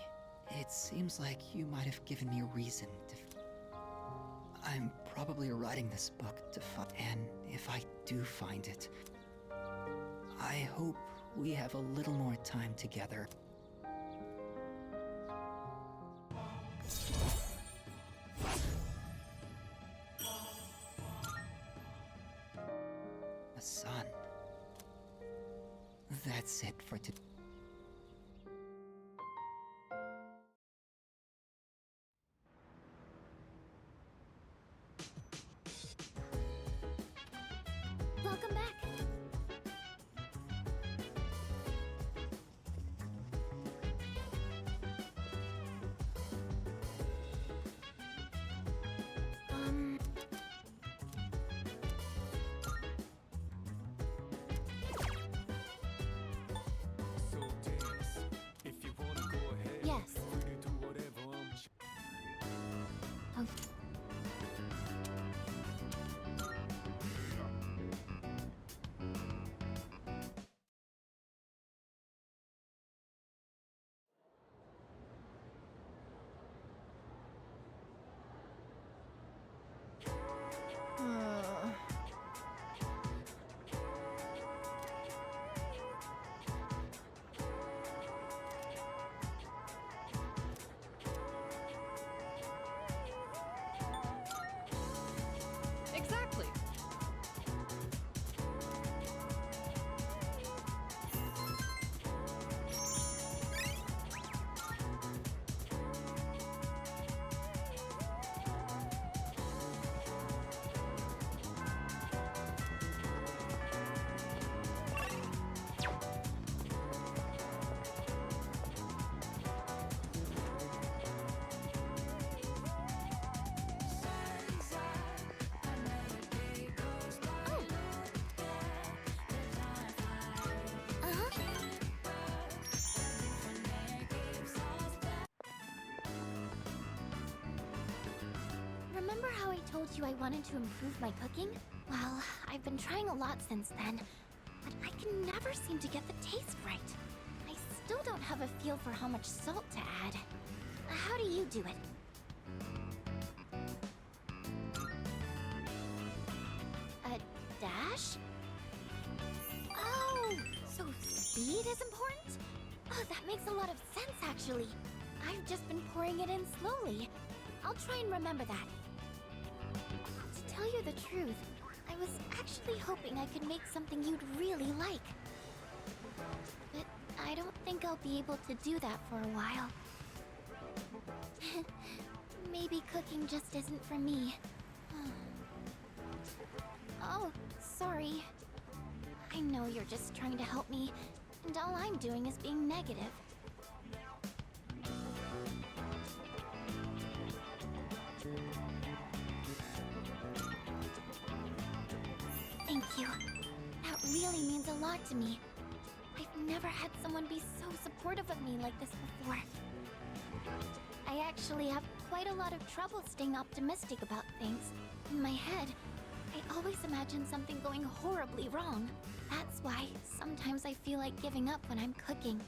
It seems like you might have given me a reason to... I'm probably writing this book to find... And if I do find it, I hope we have a little more time together. A son. That's it for today. Welcome back. So dance. If you wanna go ahead, Yes. free to do whatever. Exactly. Remember how I told you I wanted to improve my cooking? Well, I've been trying a lot since then, but I can never seem to get the taste right. I still don't have a feel for how much salt to add. How do you do it? A dash? Oh, so speed is important? Oh, that makes a lot of sense, actually. I've just been pouring it in slowly. I'll try and remember that. To tell you the truth, I was actually hoping I could make something you'd really like. But I don't think I'll be able to do that for a while. Maybe cooking just isn't for me. Oh, sorry. I know you're just trying to help me, and all I'm doing is being negative. Thank you. That really means a lot to me. I've never had someone be so supportive of me like this before. I actually have quite a lot of trouble staying optimistic about things. In my head, I always imagine something going horribly wrong. That's why sometimes I feel like giving up when I'm cooking.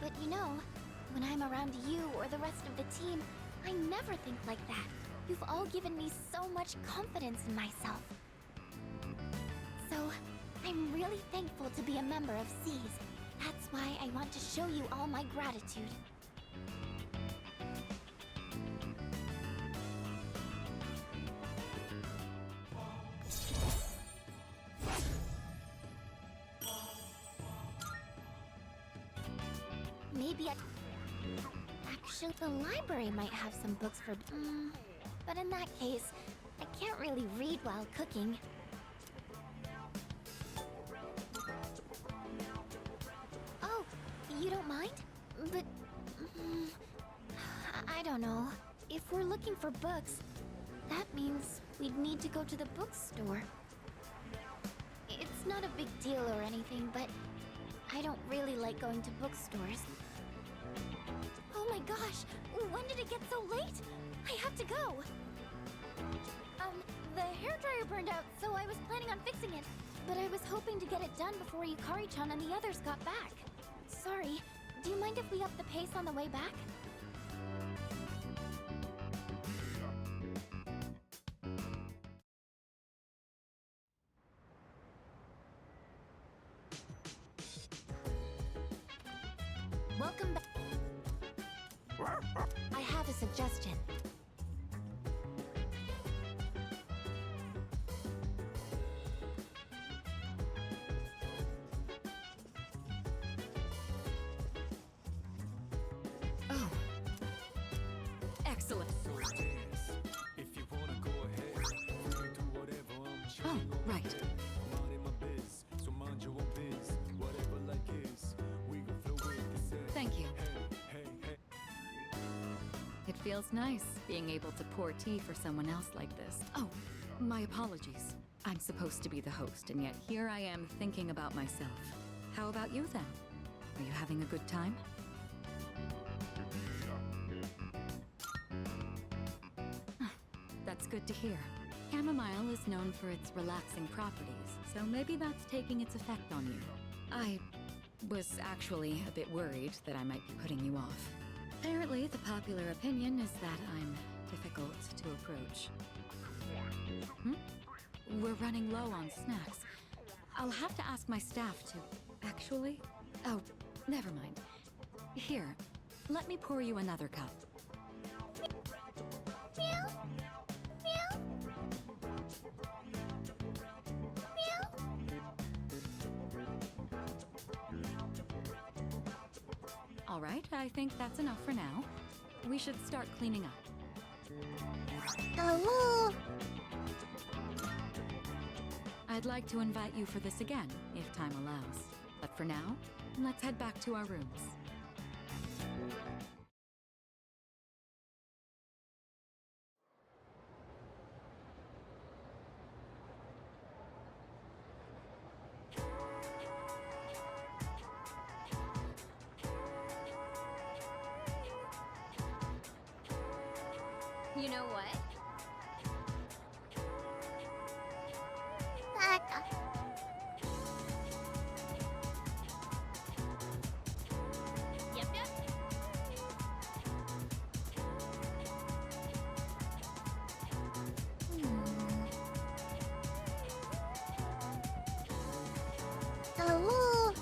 But you know, when I'm around you or the rest of the team, I never think like that. You've all given me so much confidence in myself. So, I'm really thankful to be a member of C's. That's why I want to show you all my gratitude. Maybe actually, the library might have some books for... but in that case, I can't really read while cooking. Oh, you don't mind? But... I don't know. If we're looking for books, that means we'd need to go to the bookstore. It's not a big deal or anything, but I don't really like going to bookstores. Oh my gosh! When did it get so late? I have to go! The hairdryer burned out, so I was planning on fixing it. But I was hoping to get it done before Yukari-chan and the others got back. Sorry, do you mind if we up the pace on the way back? Welcome back. I have a suggestion. Oh. Excellent. Oh, right. Thank you. It feels nice being able to pour tea for someone else like this. Oh, my apologies. I'm supposed to be the host, and yet here I am thinking about myself. How about you then? Are you having a good time? That's good to hear. Chamomile is known for its relaxing properties, so maybe that's taking its effect on you. I was actually a bit worried that I might be putting you off. Apparently, the popular opinion is that I'm difficult to approach. We're running low on snacks. I'll have to ask my staff to... Actually? Oh, never mind. Here, let me pour you another cup. Meow. Meow. All right, I think that's enough for now. We should start cleaning up. Hello. I'd like to invite you for this again, if time allows. But for now, let's head back to our rooms. You know what? Yep, yep. Hello.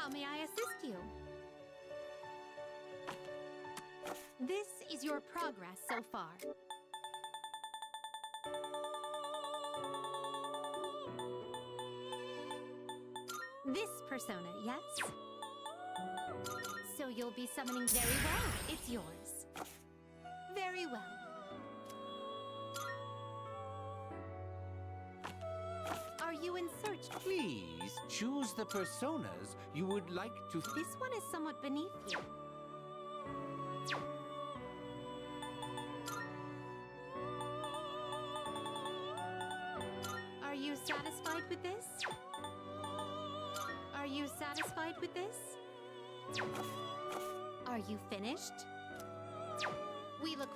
How may I assist you? This is your progress so far. This persona, yes? So you'll be summoning very well. It's yours. Very well. Are you in search? Please choose the personas you would like to. This one is somewhat beneath you. Are you satisfied with this? Are you satisfied with this? Are you finished? We look.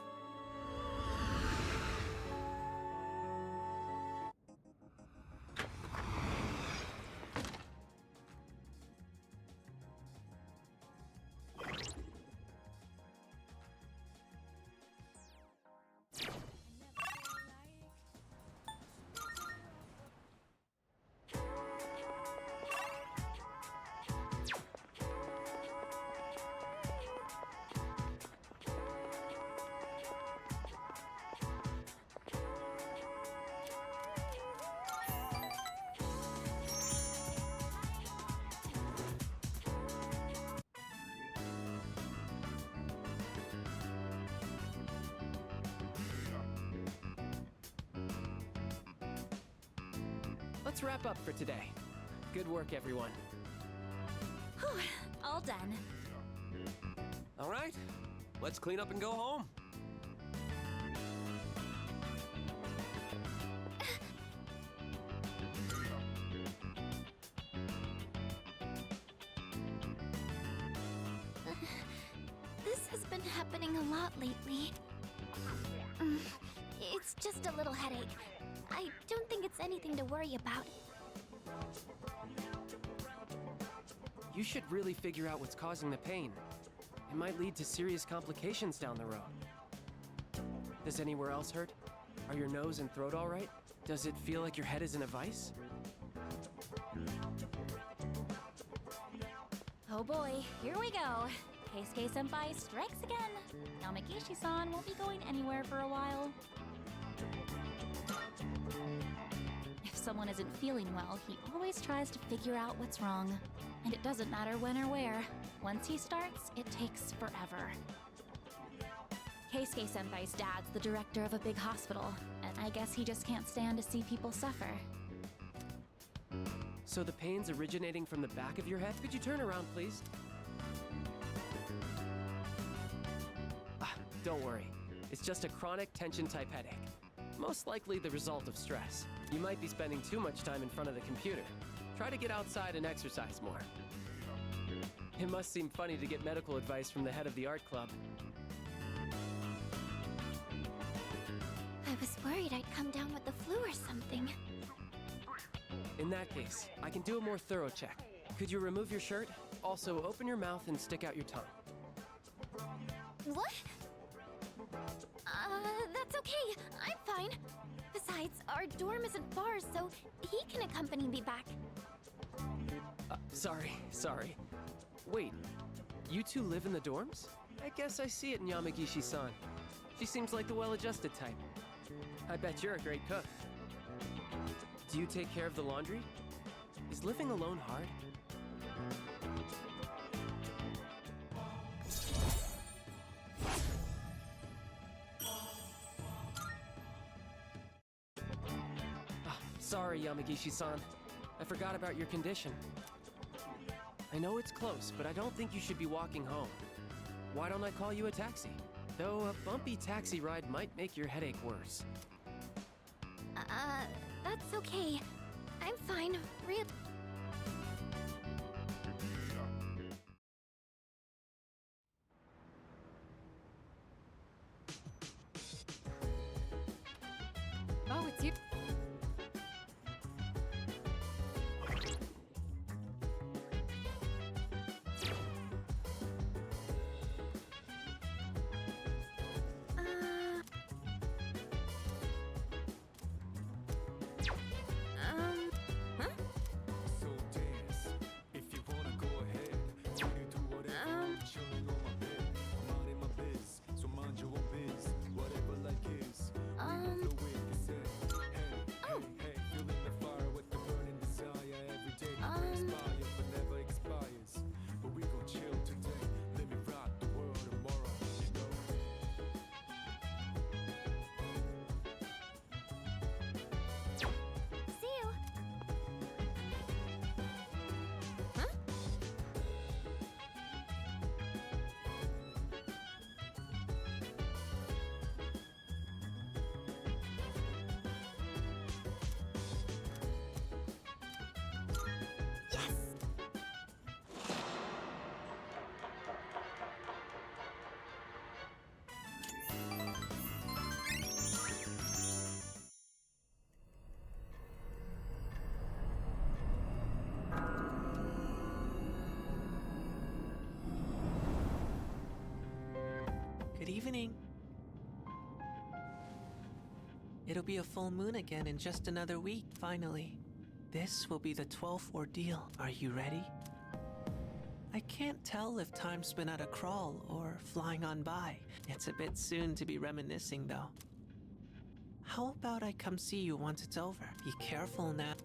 Let's wrap up for today. Good work, everyone. Whew, all done. All right, let's clean up and go home. This has been happening a lot lately. It's just a little headache. I don't think it's anything to worry about. You should really figure out what's causing the pain. It might lead to serious complications down the road. Does anywhere else hurt? Are your nose and throat all right? Does it feel like your head is in a vice? Oh boy, here we go. Keisuke-senpai strikes again. Yamagishi-san won't be going anywhere for a while. If someone isn't feeling well, he always tries to figure out what's wrong. And it doesn't matter when or where. Once he starts, it takes forever. Keisuke-senpai's dad's the director of a big hospital, and I guess he just can't stand to see people suffer. So the pain's originating from the back of your head? Could you turn around, please? Don't worry. It's just a chronic tension-type headache. Most likely the result of stress. You might be spending too much time in front of the computer. Try to get outside and exercise more. It must seem funny to get medical advice from the head of the art club. I was worried I'd come down with the flu or something. In that case, I can do a more thorough check. Could you remove your shirt? Also, open your mouth and stick out your tongue. What? That's okay. I'm fine. Besides, our dorm isn't far, so he can accompany me back. Sorry. Wait, you two live in the dorms? I guess I see it in Yamagishi-san. She seems like the well-adjusted type. I bet you're a great cook. Do you take care of the laundry? Is living alone hard? Sorry, Yamagishi-san. I forgot about your condition. I know it's close, but I don't think you should be walking home. Why don't I call you a taxi? Though a bumpy taxi ride might make your headache worse. That's okay. I'm fine. Oh, it's you. So dance if you wanna go ahead. evening. It'll be a full moon again in just another week, finally. This will be the 12th ordeal. Are you ready? I can't tell if time's been at a crawl or flying on by. It's a bit soon to be reminiscing, though. How about I come see you once it's over? Be careful now.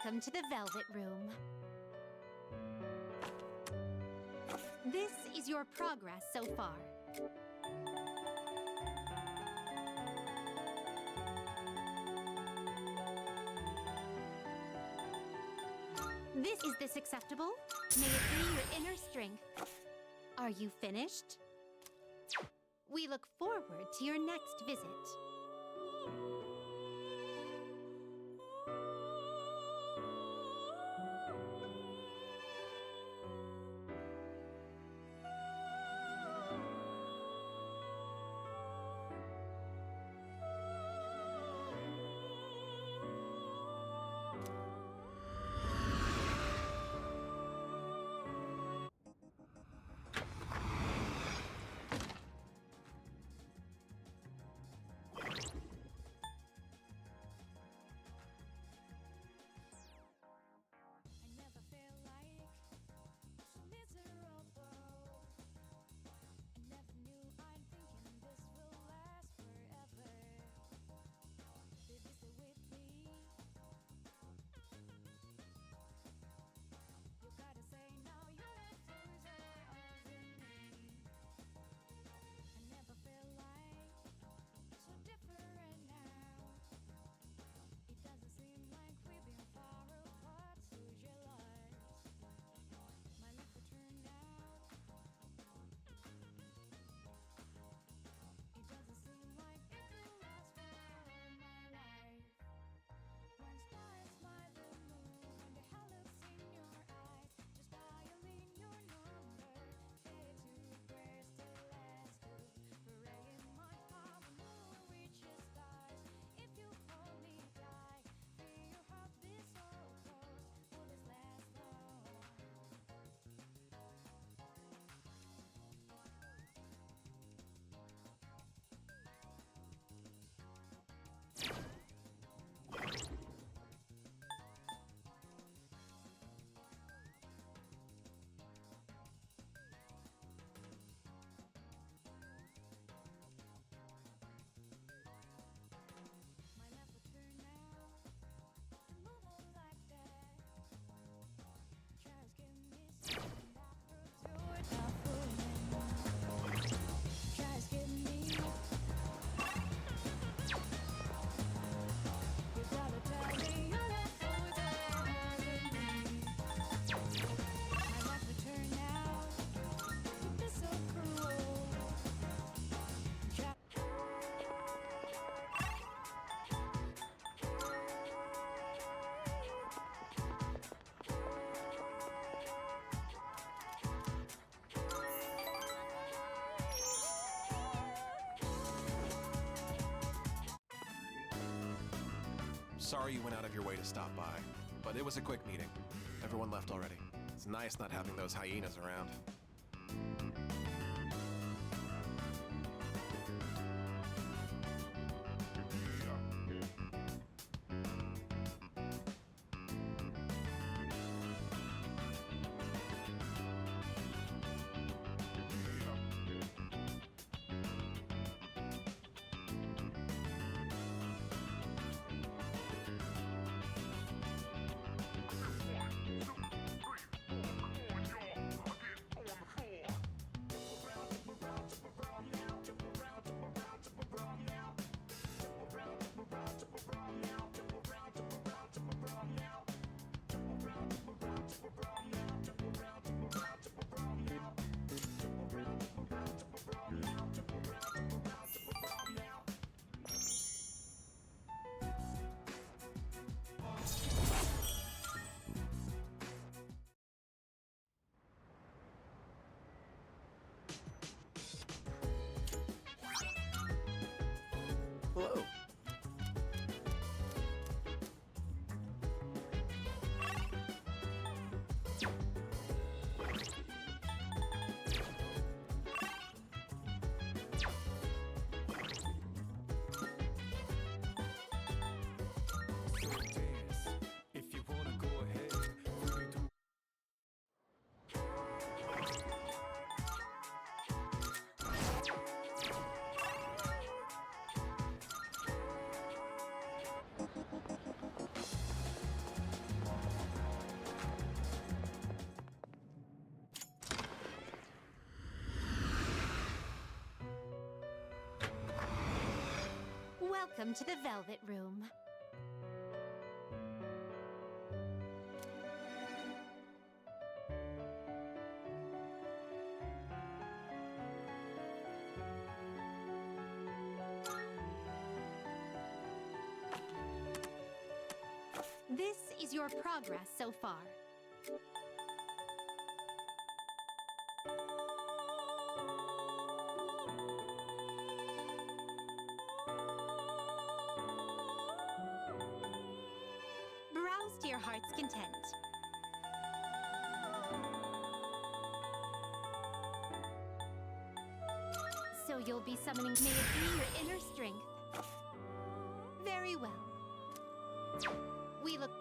Welcome to the Velvet Room. This is your progress so far. Is this acceptable? May it be your inner strength. Are you finished? We look forward to your next visit. Sorry you went out of your way to stop by, but it was a quick meeting. Everyone left already. It's nice not having those hyenas around. Welcome to the Velvet Room. This is your progress so far. Browse to your heart's content. So you'll be summoning. May it be your inner strength. Very well. We look.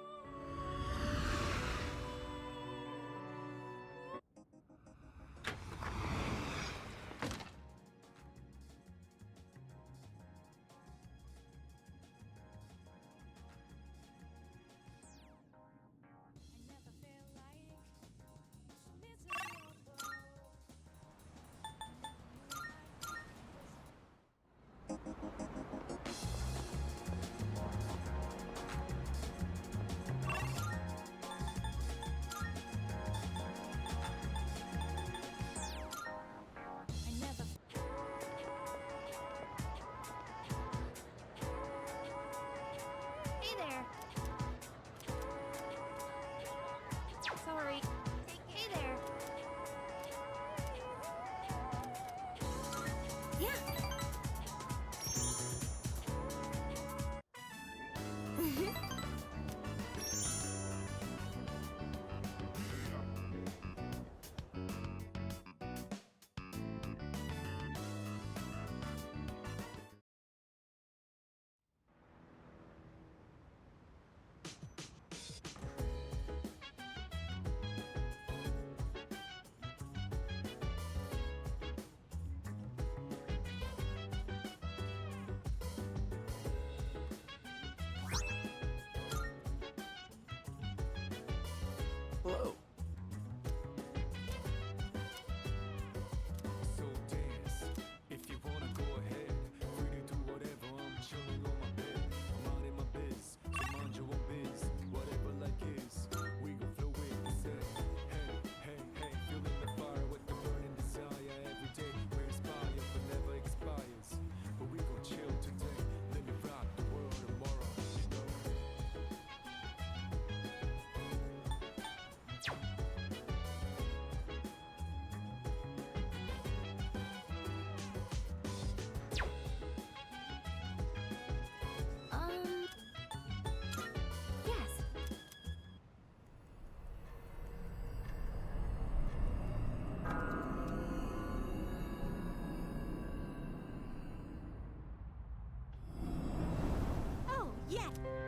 Hey there. Sorry. Hey there. Yeah. Hello. So dance, if you wanna go ahead. Free to do whatever, I'm chilling on my bed. I'm minding my biz, so mind your own biz. Whatever like is, we gon' flow with the set. Hey, hey, hey, feeling the fire with the burning desire. Every day we're inspired, but never expires. But we gon' chill today, let me rock the world tomorrow, you know. Yes. Oh, yes.